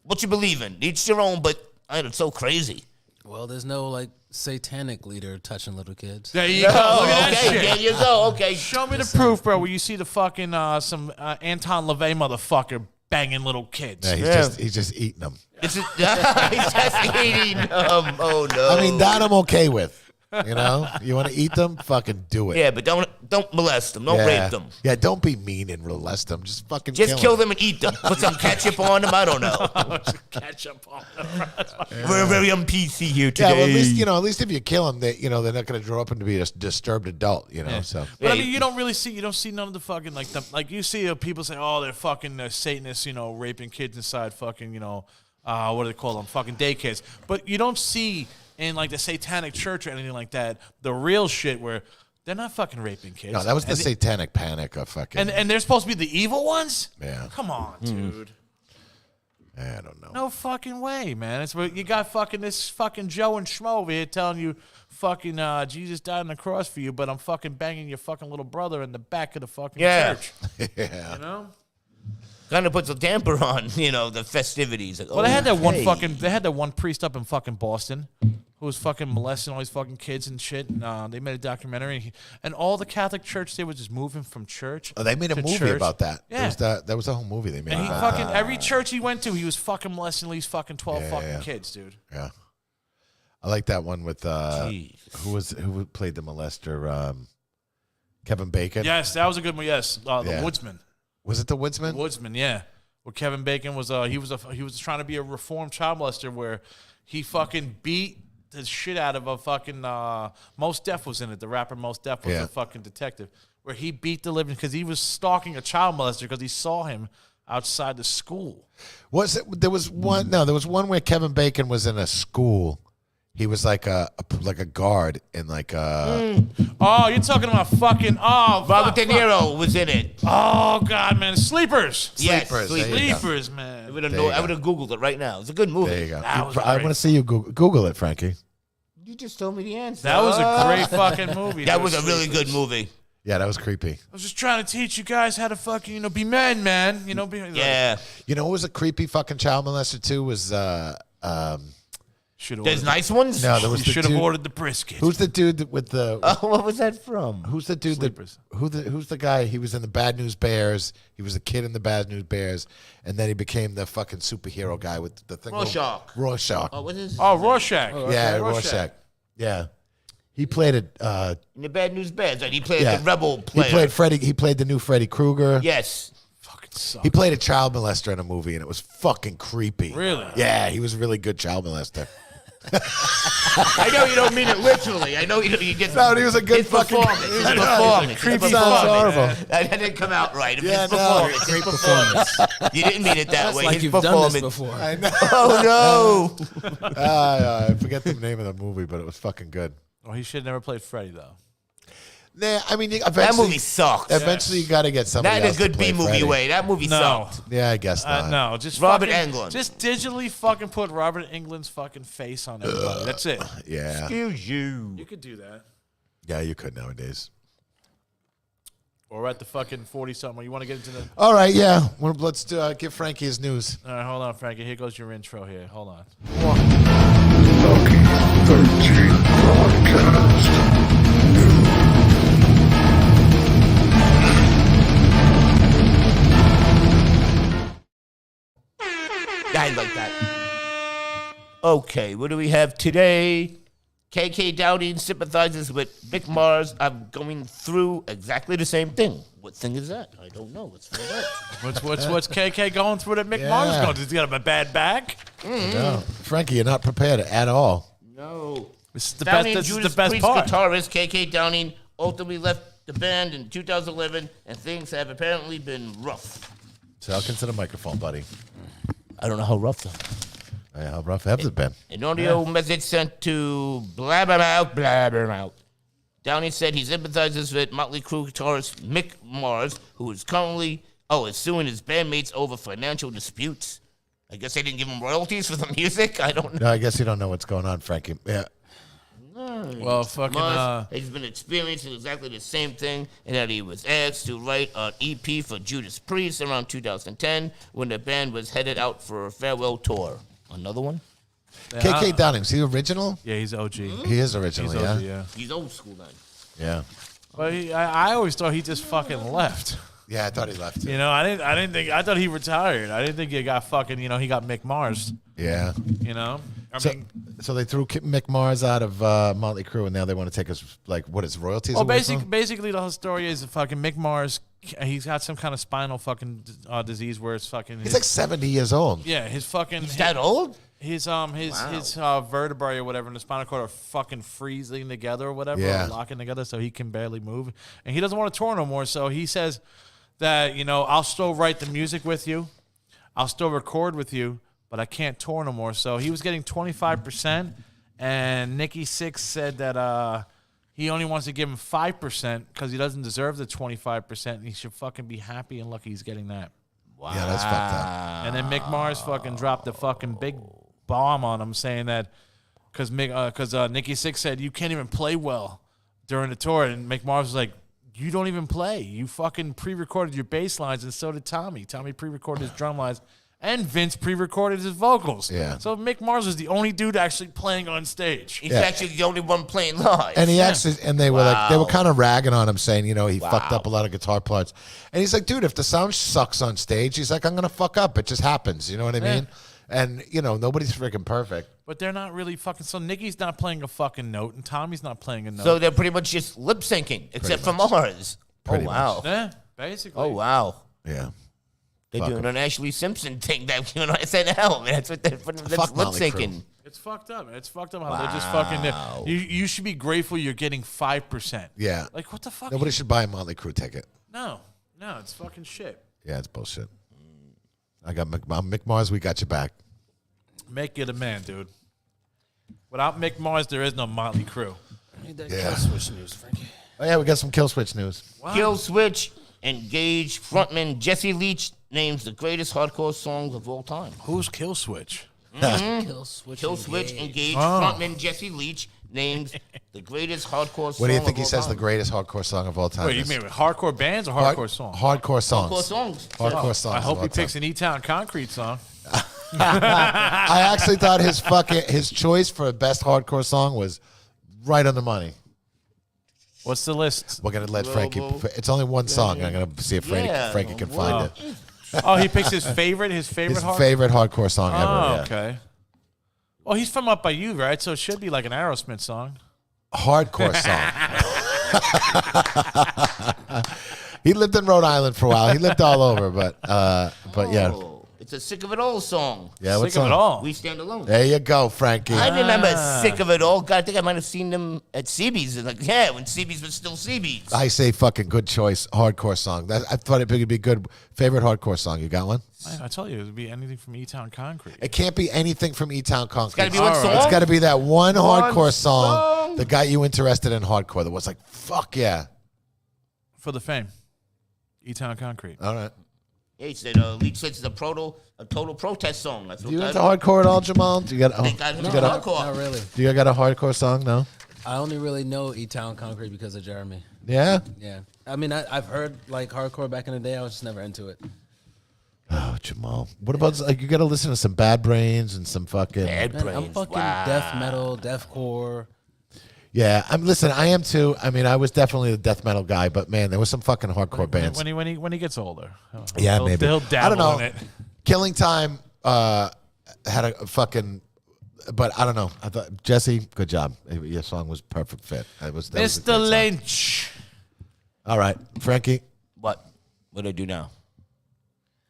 what you believe in. Each your own, but it's so crazy. Well, there's no like satanic leader touching little kids. There you go. Look at that Okay, shit. there you go. Okay. Show me the proof, bro, where you see the fucking some Anton LaVey motherfucker banging little kids. Yeah, he's just eating them. This is, he's just eating. Oh no. I mean, that I'm okay with. You know, you want to eat them, fucking do it. Yeah, but don't molest them. Don't yeah. rape them. Yeah, don't be mean and molest them. Just fucking Just kill them and eat them. Put some ketchup on them. I don't know. Ketchup on. We're very PC here today. Yeah, well, at least if you kill them, they're not going to grow up into be a disturbed adult. You know, so But I Yeah, mean, you don't see none of the fucking like you see people say, oh, they're fucking Satanists, raping kids inside fucking, what do they call them, fucking day kids. But you don't see in like the Satanic Church or anything like that the real shit where they're not fucking raping kids. no, that was the satanic panic of fucking. and they're supposed to be the evil ones. Yeah. Come on, dude. I don't know. No fucking way, man. It's you got fucking this fucking Joe and Schmo over here telling you fucking Jesus died on the cross for you, but I'm fucking banging your fucking little brother in the back of the fucking church. Yeah. You know? Kind of puts a damper on, the festivities. Like, Well, they had that one okay. they had that one priest up in fucking Boston who was fucking molesting all these fucking kids and shit. And they made a documentary, and all the Catholic Church they were just moving from church. Oh, they made a to movie church. about that. Yeah. That was a whole movie they made. And he about fucking every church he went to, he was fucking molesting at least fucking 12 Yeah, fucking yeah. kids, dude. Yeah. I like that one with Jeez. who played the molester? Kevin Bacon. Yes, that was a good one. Yes, the Yeah. Woodsman. Was it the Woodsman? Woodsman, yeah. Where Kevin Bacon was, he was trying to be a reformed child molester, where he fucking beat the shit out of a fucking Mos Def was in it. The rapper Mos Def was Yeah. a fucking detective, where he beat the living because he was stalking a child molester because he saw him outside the school. Was it? There was one. No, there was one where Kevin Bacon was in a school. He was like a guard in like a. Oh, you're talking about fucking Robert De Niro was in it. Oh God, man, Sleepers. Yes, Sleepers, there you go. Sleepers, I man. would have There you go. Googled it right now. It's a good movie. There you go. That was I great. want to see you Google it, Frankie. You just told me the answer. That was a great fucking movie. That dude, was a really Sleepers. good movie. Yeah, that was creepy. I was just trying to teach you guys how to fucking, be men, man. Be Yeah. You know what was a creepy fucking child molester too? Was There's nice ones? no, there was You the should have dude. ordered the brisket. Who's the dude with the? What was that from? Who's the dude Sleepers. who's the guy? He was in the Bad News Bears. He was a kid in the Bad News Bears, and then he became the fucking superhero guy with the thing. Rorschach. Rorschach. What is Oh, Rorschach. Yeah, Rorschach. Yeah, he played it. In the Bad News Bears. Right? He played Yeah, the rebel player. He played Freddy. He played the new Freddy Krueger. Yes. Fucking suck. He played a child molester in a movie, and it was fucking creepy. Really? Yeah, he was a really good child molester. I know you don't mean it literally. I know you just. No, he was a good his fucking- performance. His I know, performance. he's a creepy His sounds performance. horrible. That didn't come out right. Yeah, His no. performance. Great performance. You didn't mean it that That's way. like His you've performance. done this before. I know. Oh no! I forget the name of the movie, but it was fucking good. Oh, he should have never played Freddy, though. Nah, I mean, That eventually, movie sucked. eventually you got to get somebody Not in a else to good play B movie Freddy. way. That movie No. sucked. Yeah, I guess not. No, just Robert fucking, Englund. Just digitally fucking put Robert Englund's fucking face on everybody. That's it. Yeah, Excuse you. You could do that. yeah, you could nowadays. Or at the fucking 40-something. You want to get into the... All right, yeah. Well, let's give Frankie his news. All right, hold on, Frankie. Here goes your intro here. Hold on. Lucky 13 Podcast. I like that. Okay, what do we have today? KK Downing sympathizes with Mick Mars. I'm going through exactly the same thing. What thing is that? I don't know. Let's find out. What's KK going through that Mick Mars going through? He's got a bad back? No. Frankie, you're not prepared at all. No. This is the Founding best, this is Judas the best Priest part. guitarist KK Downing ultimately left the band in 2011, and things have apparently been rough. Talk into the microphone, buddy. I don't know how rough though. How rough has it been? An audio message sent to Blabbermouth. Downing said he sympathizes with Motley Crue guitarist Mick Mars, who is currently is suing his bandmates over financial disputes. I guess they didn't give him royalties for the music. I don't know. No, I guess you don't know what's going on, Frankie. Yeah. Well, fucking. Mars has been experiencing exactly the same thing, and that he was asked to write an EP for Judas Priest around 2010 when the band was headed out for a farewell tour. Another one? KK Downing, is he original? Yeah, he's OG. He is original, He's yeah? OG, yeah. He's old school then. Yeah. But I always thought he just fucking left. Yeah, I thought he left. Too. You know, I thought he retired. I didn't think he got fucking, he got Mick Mars. Yeah. You know? So they threw Mick Mars out of Motley Crue, and now they want to take us, like, what is royalties? Well, away from? basically the whole story is fucking Mick Mars, he's got some kind of spinal fucking disease where it's fucking. He's like 70 years old. Yeah, his fucking. He's that old? His vertebrae or whatever in the spinal cord are fucking freezing together or whatever, Yeah. or locking together, so he can barely move, and he doesn't want to tour no more. So he says that I'll still write the music with you, I'll still record with you, but I can't tour no more. So he was getting 25%, and Nikki Sixx said that he only wants to give him 5% because he doesn't deserve the 25%, and he should fucking be happy and lucky he's getting that. Wow. Yeah, that's fucked up. And then Mick Mars fucking dropped the fucking big bomb on him, saying that because Nikki Sixx said you can't even play well during the tour, and Mick Mars was like, you don't even play. You fucking pre-recorded your bass lines, and so did Tommy. Tommy pre-recorded his drum lines, and Vince pre-recorded his vocals. Yeah. So Mick Mars was the only dude actually playing on stage. He's actually the only one playing live. And he actually, and they were like, they were Wow. kind of ragging on him, saying, he fucked up a lot of guitar parts. And he's like, dude, if the sound sucks on stage, he's like, I'm gonna fuck up. It just happens. You know what I mean? And nobody's freaking perfect. But they're not really fucking. So Nicky's not playing a fucking note, and Tommy's not playing a note. So they're pretty much just lip syncing, except for Mars. Pretty wow. yeah, basically. Oh, wow. Yeah. They're Fuck doing 'em. an Ashley Simpson thing that, I said, hell, man. That's what they're that's Fuck lip Motley syncing. Crue. It's fucked up. It's fucked up how they're just fucking. You should be grateful you're getting 5%. Yeah. Like what the fuck? Nobody should buy a Motley Crue ticket. No, it's fucking shit. Yeah, it's bullshit. I got Mick Mars. We got you back. Make it a man, dude. Without Mick Mars, there is no Motley Crue. I need that Yeah. Kill Switch news, Frankie. Oh yeah, we got some Killswitch news. Wow. Kill Switch Engage frontman Jesse Leach names the greatest hardcore songs of all time. Who's Kill Switch? Kill Switch. Kill Switch Engage Oh. frontman Jesse Leach names the greatest hardcore song What do you of think he all says time. the greatest hardcore song of all time Wait, you is? mean hardcore bands or hardcore songs? Hardcore songs. Hardcore songs. Hardcore songs. I hope of he all picks time. an E-Town Concrete song. I actually thought his choice for best hardcore song was right on the money. What's the list? We're gonna let Frankie. It's only one song. I'm gonna see if Yeah. Frankie can find it. Oh, he picks his favorite His hardcore. favorite hardcore song Oh, ever. Yeah. okay. Well, he's from up by you, right? So it should be like an Aerosmith song. Hardcore song. He lived in Rhode Island for a while. He lived all over, but yeah. Oh, it's a Sick of It All song. Yeah, what Sick of it song? all. We Stand Alone. There you go, Frankie. I remember Sick of It All. God, I think I might have seen them at CB's. And when CB's was still CB's. I say fucking good choice. Hardcore song. I thought it'd be good. Favorite hardcore song. You got one? I told you it would be anything from E-Town Concrete. It can't be anything from E-Town Concrete. gotta be one song? It's got to be that one hardcore song song. that got you interested in hardcore. That was like, fuck yeah. For the fame. E-Town Concrete. All right. Yeah, he said Leach says it's a total protest song. That's what Do you that- into hardcore at all, Jamal? Do you got? Think I do know you got a, hardcore. Not really. do you got a hardcore song? No. I only really know E-Town Concrete because of Jeremy. Yeah. Yeah. I mean, I've heard like hardcore back in the day. I was just never into it. Oh, Jamal. What about like you got to listen to some Bad Brains and some fucking. Bad Man, Brains. I'm fucking Wow. death metal, deathcore. Yeah, listen. I am too. I mean, I was definitely the death metal guy, but man, there was some fucking hardcore bands. When he gets older. Yeah, he'll, maybe. He'll I don't dabble know. in it. Killing Time had a fucking but I don't know. I thought Jesse, good job. Your song was perfect fit. That was a great Mr. song. Lynch. All right, Frankie. What? What do I do now?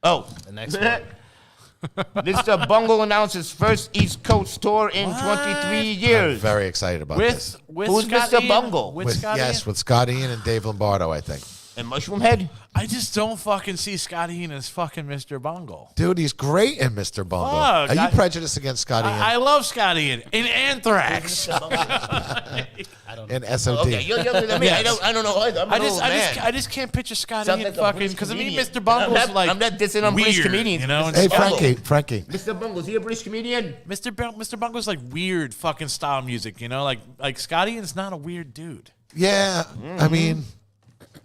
Oh, The next one. Mr. Bungle announces first East Coast tour in 23 I'm years. very excited about this. With Who's Scott Mr. Ian? Bungle? With With, Scott yes, Ian? with Scott Ian and Dave Lombardo, I think. And Mushroom Head? I just don't fucking see Scott Ian as fucking Mr. Bungle. Dude, he's great in Mr. Bungle. Fuck, Are you I- prejudiced against Scott Ian I love Scott Ian in Anthrax. and SOD? Okay, you're younger than me. Yes. I don't know either. I'm an old man. I just can't picture Scott Sounds Ian like a fucking British because to me comedian. Mr. Bungle's I'm not dissing on British weird, comedians. you know. Mr. Hey, Bungle. Frankie. Mr. Bungle, is he a British comedian? Mr. Bungle's like weird fucking style music, you know, like Scott Ian's not a weird dude, Yeah, I mean,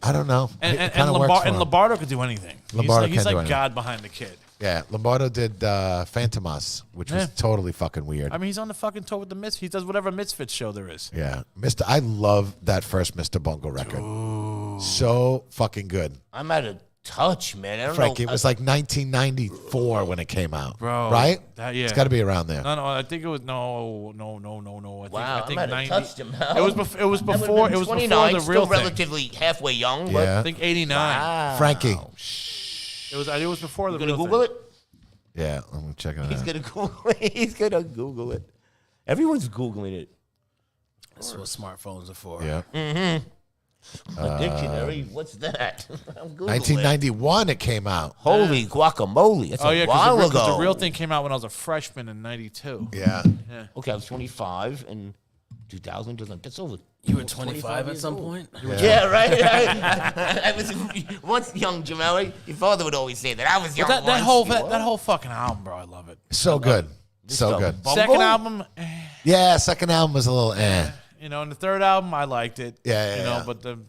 I don't know. and It and, kinda and, works for him. Lombardo could do anything. Lombardo he's can do like anything. God behind the kid. Yeah, Lombardo did Phantomas, which was Yeah. totally fucking weird. I mean, he's on the fucking tour with the Misfits. He does whatever Misfits show there is. Yeah, I love that first Mr. Bungle record. So fucking good. I'm out of touch, man. I don't Frankie, know. it was like 1994 when it came out. Bro, Right? that- yeah. It's got to be around there. No, I think it was no. Wow, I think I'm out of 90. touch, Jamal. It was before. It was I would've before. been It was 29, before the real still thing. relatively halfway young. Yeah. I think 89. Wow. Frankie. It was before the You real gonna Google thing. it? Yeah, I'm checking it He's out. gonna Google it. He's gonna Google it. Everyone's Googling it. That's what smartphones are for. Yeah. A dictionary? What's that? I'm Googling 1991 it came out. Holy guacamole. That's Oh a yeah, while because ago. the real thing came out when I was a freshman in '92. Yeah. Okay, I was 25 in 2000. That's over. You were 25 at some point? Yeah, right. I was once young, Jamal. Your father would always say that I was young. That once. whole You what? that whole fucking album, bro, I love it. So good. So Mr. good. Bungle? Second album, Yeah, second album was a little you know, and the third album, I liked it. Yeah, you know, yeah. but the.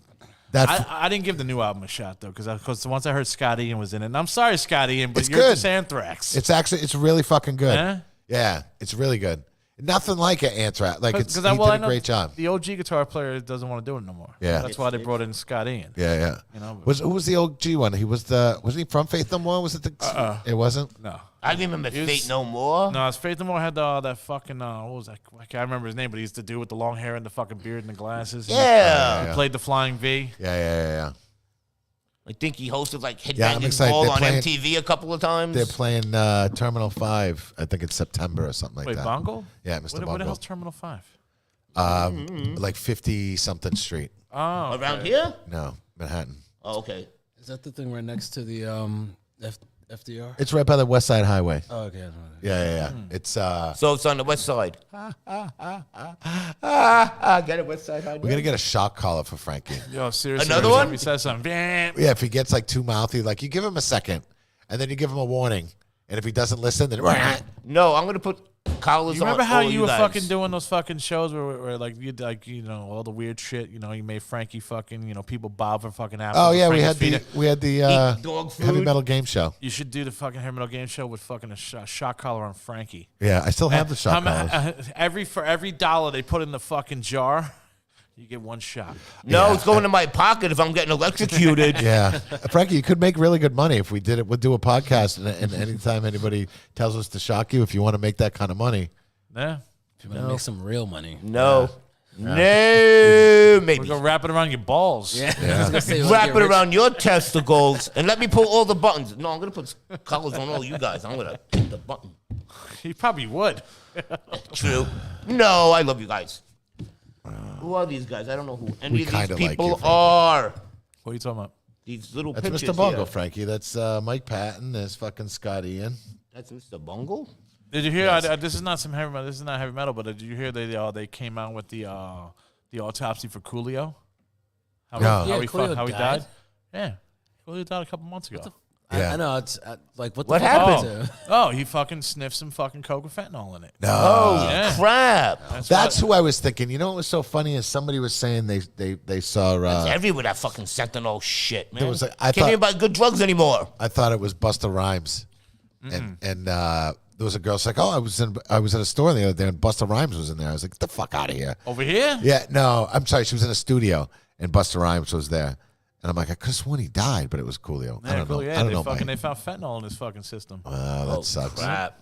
That I didn't give the new album a shot though, because once I heard Scott Ian was in it, and I'm sorry, Scott Ian, but It's you're good. just Anthrax. it's really fucking good. Yeah? Yeah, it's really good. Nothing like an Anthrax. Like it's he I did know a great job. The OG guitar player doesn't want to do it no more. Yeah. That's why they brought in Scott Ian. Yeah, yeah. You know, Who was the OG one? Wasn't he from Faith No More? Was it the? It wasn't. No. I remember He was- Fate No More. No, it's Faith No More had that fucking what was that? I can't remember his name, but he's the dude with the long hair and the fucking beard and the glasses. Yeah. He played the Flying V. Yeah. I think he hosted like Yeah, I'm Headbanging excited. Ball They're on playing- MTV a couple of times. They're playing Terminal 5. I think it's September or something like Wait, that. Bungle? Yeah, Mr. What the Bungle. hell's Terminal 5? Like 50 something street. Oh, Around here? No, Manhattan. Oh, okay. Is that the thing right next to the FDR? It's right by the West Side Highway. Oh, okay. I know that. Yeah. It's So it's on the west side. Get it, west side. we're gonna get a shock collar for Frankie. yo, seriously. Another every one? time He says something. Bam. Yeah, if he gets like too mouthy, like you give him a second, and then you give him a warning, and if he doesn't listen, then No, I'm gonna put collars You on. remember how all you were guys. fucking doing those fucking shows where like you like all the weird shit? You know, you made Frankie fucking people bob for fucking apples. Oh with yeah, we Frankie's had feet. the Eat dog heavy food. metal game show. You should do the fucking Heavy Metal Game Show with fucking a shock collar on Frankie. Yeah, I still have the shock collars. For every dollar they put in the fucking jar, you get one shot. No, Yeah. it's going to my pocket if I'm getting electrocuted. Yeah, Frankie, you could make really good money if we did it. We'll do a podcast, and anytime anybody tells us to shock you, if you want to make that kind of money, Yeah. If you want to make some real money. No. No, We're maybe. gonna wrap it around your balls. Yeah. I was gonna say, you wanna Wrap get it rich? around your testicles and let me pull all the buttons. No, I'm gonna put collars on all you guys. I'm gonna hit the button. He probably would. True. No, I love you guys. Who are these guys? I don't know who any We of these kinda like people you, Frankie. are. What are you talking about? These little that's pictures Mr. Bungle, here. Frankie. That's Mike Patton. There's fucking Scott Ian. That's Mr. Bungle. Did you hear? This is not some heavy metal. This is not heavy metal. But did you hear they came out with the autopsy for Coolio? How No. he, Yeah, how he, Coolio how he died? died? Yeah, Coolio died a couple months ago. Yeah. I know. It's like what the What fuck happened? is it? Oh, he fucking sniffed some fucking coke with fentanyl in it. No, Holy yeah. crap. that's who I was thinking. You know what was so funny is somebody was saying they saw. It's everywhere that fucking fentanyl shit, man. was like- I Can't thought- even buy good drugs anymore. I thought it was Busta Rhymes, and there was a girl. She's like, "Oh, I was at a store the other day, and Busta Rhymes was in there." I was like, "Get the fuck out of here!" Over here? Yeah, no, I'm sorry. She was in a studio, and Busta Rhymes was there, and I'm like, I could have sworn he died, but it was Coolio. I don't know. Coolio, I don't they know. fucking Mike. they found fentanyl in his fucking system. That sucks. Crap.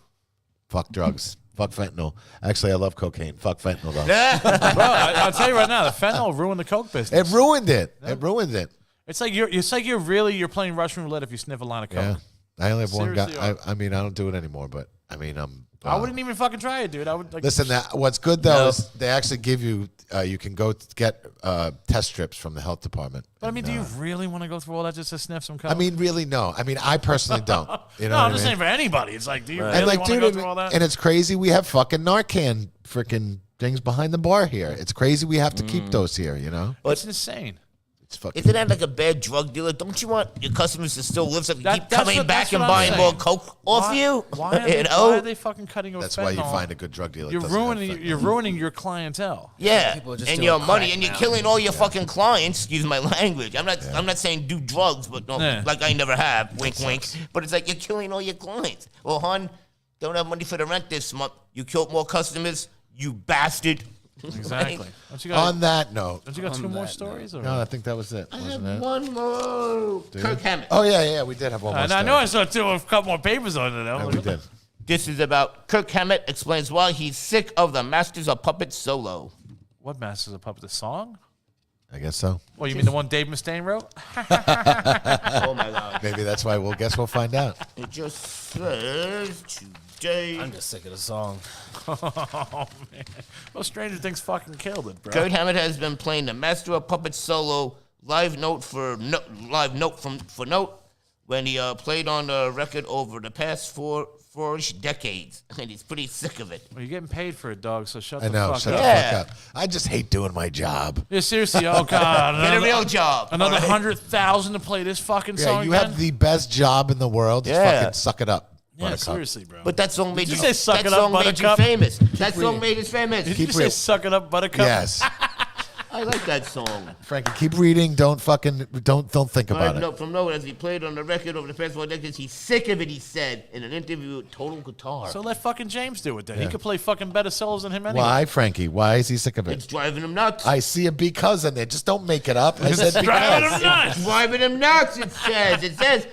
Fuck drugs. Fuck fentanyl. Actually, I love cocaine. Fuck fentanyl, though. Bro, I'll tell you right now, the fentanyl ruined the coke business. It ruined it. It ruined it. It's like you're playing Russian roulette if you sniff a line of coke. Yeah. I only have one guy. Seriously, I mean, I don't do it anymore, but I mean, I wouldn't even fucking try it, dude. I would like. Listen, what's good though is they actually give you. You can go get test strips from the health department. But I mean, do you really want to go through all that just to sniff some coke? I mean, really, no. I mean, I personally don't. You know, no, what I'm just I mean? saying for anybody. It's like, do you And really like, want to dude, go through all that? and it's crazy. We have fucking Narcan freaking things behind the bar here. It's crazy. We have to keep those here. You know, It's insane. it's fucking. Isn't that like a bad drug dealer? Don't you want your customers to still live so they keep That's coming what- back that's and what I'm buying saying. more coke off you? Why are, You they, know? why are they fucking cutting off That's why you fentanyl? find a good drug dealer. that You're doesn't have ruining. fentanyl. You're ruining your clientele. Yeah, People are just and doing your crack money, and you're now. killing all your fucking clients. Excuse my language. I'm not saying do drugs, but no, Yeah. like I never have. Wink, wink. But it's like you're killing all your clients. Well, hon, don't have money for the rent this month. You killed more customers. You bastard. Exactly. Right? Don't you got? On that note, Don't you got two more stories? Or? no, I think that was it. I Wasn't have it? one more. Kirk Hammett. Oh yeah, we did have one more. I know I saw a couple more papers on it. Yeah, we did. This is about Kirk Hammett explains why he's sick of the Masters of Puppets solo. What Masters of Puppets? The song? I guess so. Well, you mean the one Dave Mustaine wrote? Oh my God. Maybe that's why. We'll find out. It just says today. I'm just sick of the song. Oh man. Well, Stranger Things fucking killed it, bro. Kirk Hammett has been playing the Master of Puppets solo live note for note when he played on the record over the past four-ish decades, and he's pretty sick of it. Well, you're getting paid for it, dog. So shut I the know. fuck Shut up. the Yeah. fuck up. I just hate doing my job. Yeah, seriously. Oh god. Get a real job. Another all right? 100,000 to play this fucking Yeah, song you again? have the best job in the world. Just Yeah. fucking suck it up. Yeah, Buttercup. seriously, bro. But that song made you you. say suck that it up, song made you Buttercup? famous. That song made us famous. Did you keep say real- suck it up, Buttercup? Yes, I like that song. Frankie, keep reading. Don't think about it. No, from nowhere, as he played on the record over the past 4 decades, he's sick of it. He said in an interview with Total Guitar. So let fucking James do it then. He could play fucking better solos than him anyway. Why, Frankie? Why is he sick of It's it? driving him nuts. I see a because in there. Just don't make it up. I said driving because. him nuts. It's driving him nuts. It says.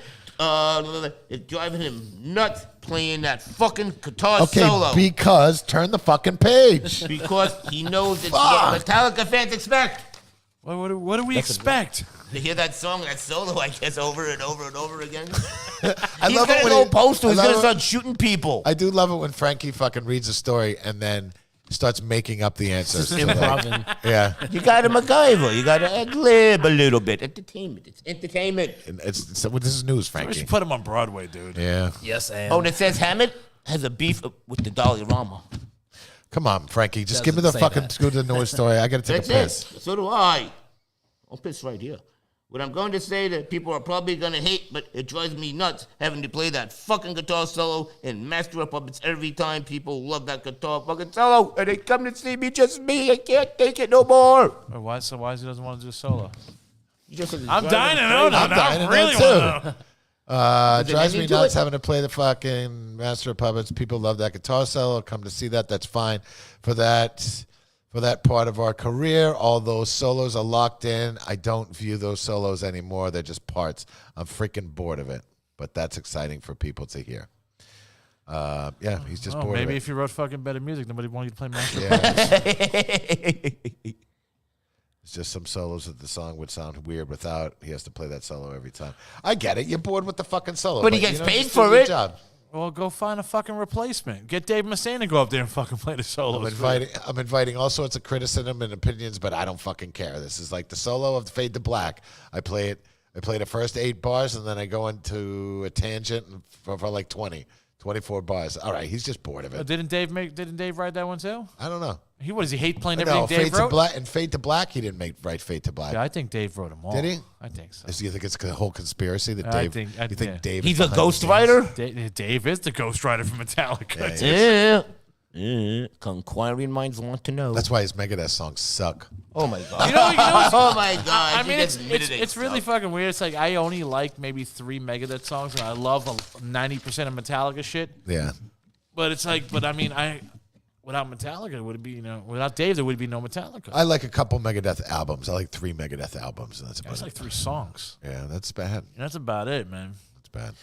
It's driving him nuts playing that fucking guitar Okay, solo. because turn the fucking page. Because he knows it's what Metallica fans expect. What do we expect? To hear that song, that solo, I guess, over and over and over again. I He's love gonna it when go he- postal. I He's love gonna it- start shooting people. I do love it when Frankie fucking reads a story and then starts making up the answers. So, like, Improving. yeah, You got to MacGyver. You got to ad-lib a little bit. Entertainment. It's entertainment. and it's well, this is news, We Frankie. should put him on Broadway, dude. Yeah, Yes, and Oh, and it says Hammett has a beef with the Dalai Lama. come on, Frankie, just give me Doesn't the say fucking that. go to the news story. I gotta take That's a piss. it. So do I. I'll piss right here. What I'm going to say that people are probably going to hate, but it drives me nuts having to play that fucking guitar solo in Master of Puppets every time. People love that guitar fucking solo, and they come to see me, just me. I can't take it no more. Why he doesn't want to do a solo? You just said it's I'm driving dying to me know crazy. now. I'm Now dying to I know really too. want to know. Drives then me you do nuts it. having to play the fucking Master of Puppets. People love that guitar solo. Come to see that. That's fine. For that part of our career, all those solos are locked in. I don't view those solos anymore. They're just parts. I'm freaking bored of it. But that's exciting for people to hear. Yeah, he's just Oh, bored maybe of if you wrote fucking better music, nobody wanted you to play Master. it. Yeah. It's just some solos that the song would sound weird without. He has to play that solo every time. I get it. You're bored with the fucking solo. But he gets paid just do a for good it. Job. Well, go find a fucking replacement. Get Dave Mustaine to go up there and fucking play the solos. I'm inviting all sorts of criticism and opinions, but I don't fucking care. This is like the solo of Fade to Black. I play the first 8 bars, and then I go into a tangent for like 24 bars. All right, he's just bored of it. Didn't Dave write that one too? I don't know. Does he hate playing everything No, Dave Fade to wrote? Black and Fade to Black. He didn't write Fade to Black. Yeah, I think Dave wrote them all. Did he? I think so. You think it's a whole conspiracy that I Dave? think- you think yeah. Dave? He's is a behind the ghostwriter? Dave is the ghostwriter for Metallica. Yeah, Yeah. Inquiring minds want to know. That's why his Megadeth songs suck. Oh my god. You know what's- Oh my god. I He mean, just it's admitted it really himself. fucking weird. It's like I only like maybe 3 Megadeth songs, and I love 90% of Metallica shit. Yeah. But it's like, but I mean, without Metallica, would it be without Dave, there would be no Metallica. I like a couple Megadeth albums. I like 3 Megadeth albums, and that's about That's it. like 3 songs. Yeah, that's bad. That's about it, man. That's bad.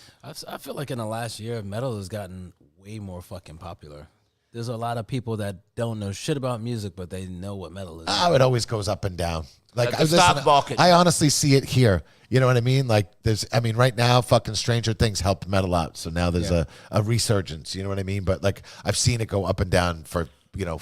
I feel like in the last year, metal has gotten way more fucking popular. There's a lot of people that don't know shit about music, but they know what metal is. Oh, it always goes up and down. Like, The stock market. I honestly see it here. You know what I mean? Like, right now, fucking Stranger Things helped metal out. So now there's a resurgence. You know what I mean? But, like, I've seen it go up and down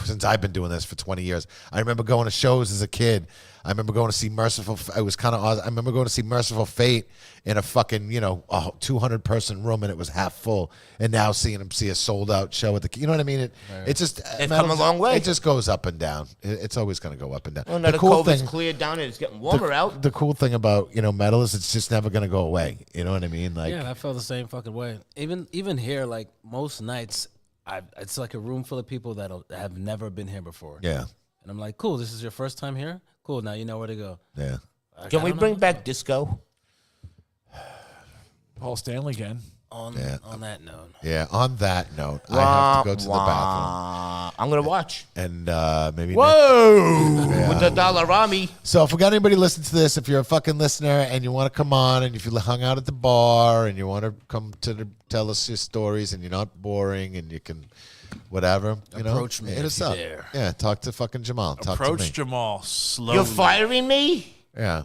since I've been doing this for 20 years. I remember going to shows as a kid. I remember going to see Merciful. It was kind of awesome. I remember going to see Merciful Fate in a fucking, a 200-person room, and it was half full. And now seeing them see a sold-out show at the, you know what I mean? It's just It's come a long way. It just goes up and down. It's always going to go up and down. Well, now the COVID's cleared down and it's getting warmer out. The cool thing about metal is it's just never going to go away. You know what I mean? Like, yeah, I felt the same fucking way. Even here, like most nights, it's like a room full of people that have never been here before. yeah, And I'm like, cool, this is your first time here? Cool, now you know where to go. yeah. Can we bring back disco? Paul Stanley again. On that note. Yeah, on that note, I have to go to the bathroom. I'm going to watch. And maybe Whoa! With the Dollarami. So if we got anybody listening to this, if you're a fucking listener and you want to come on, and if you hung out at the bar and you want to come tell us your stories and you're not boring and you can whatever, Approach me hit if us you up. dare. Yeah, talk to fucking Jamal. Talk to Approach me. Jamal slowly. You're firing me? Yeah.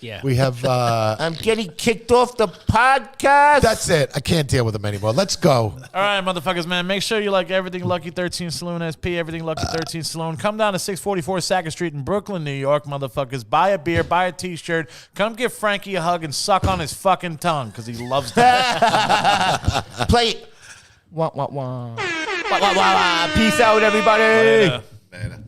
Yeah. We have I'm getting kicked off the podcast. that's it. I can't deal with him anymore. Let's go. All right, motherfuckers, man. Make sure you like everything Lucky 13 Saloon SP, everything Lucky 13 Saloon. Come down to 644 Sackett Street in Brooklyn, New York, motherfuckers. Buy a beer, buy a T-shirt. Come give Frankie a hug and suck on his fucking tongue because he loves that. Play it. Wah, wah, wah. Wah, wah, wah, wah. Peace out, everybody. Later. Later.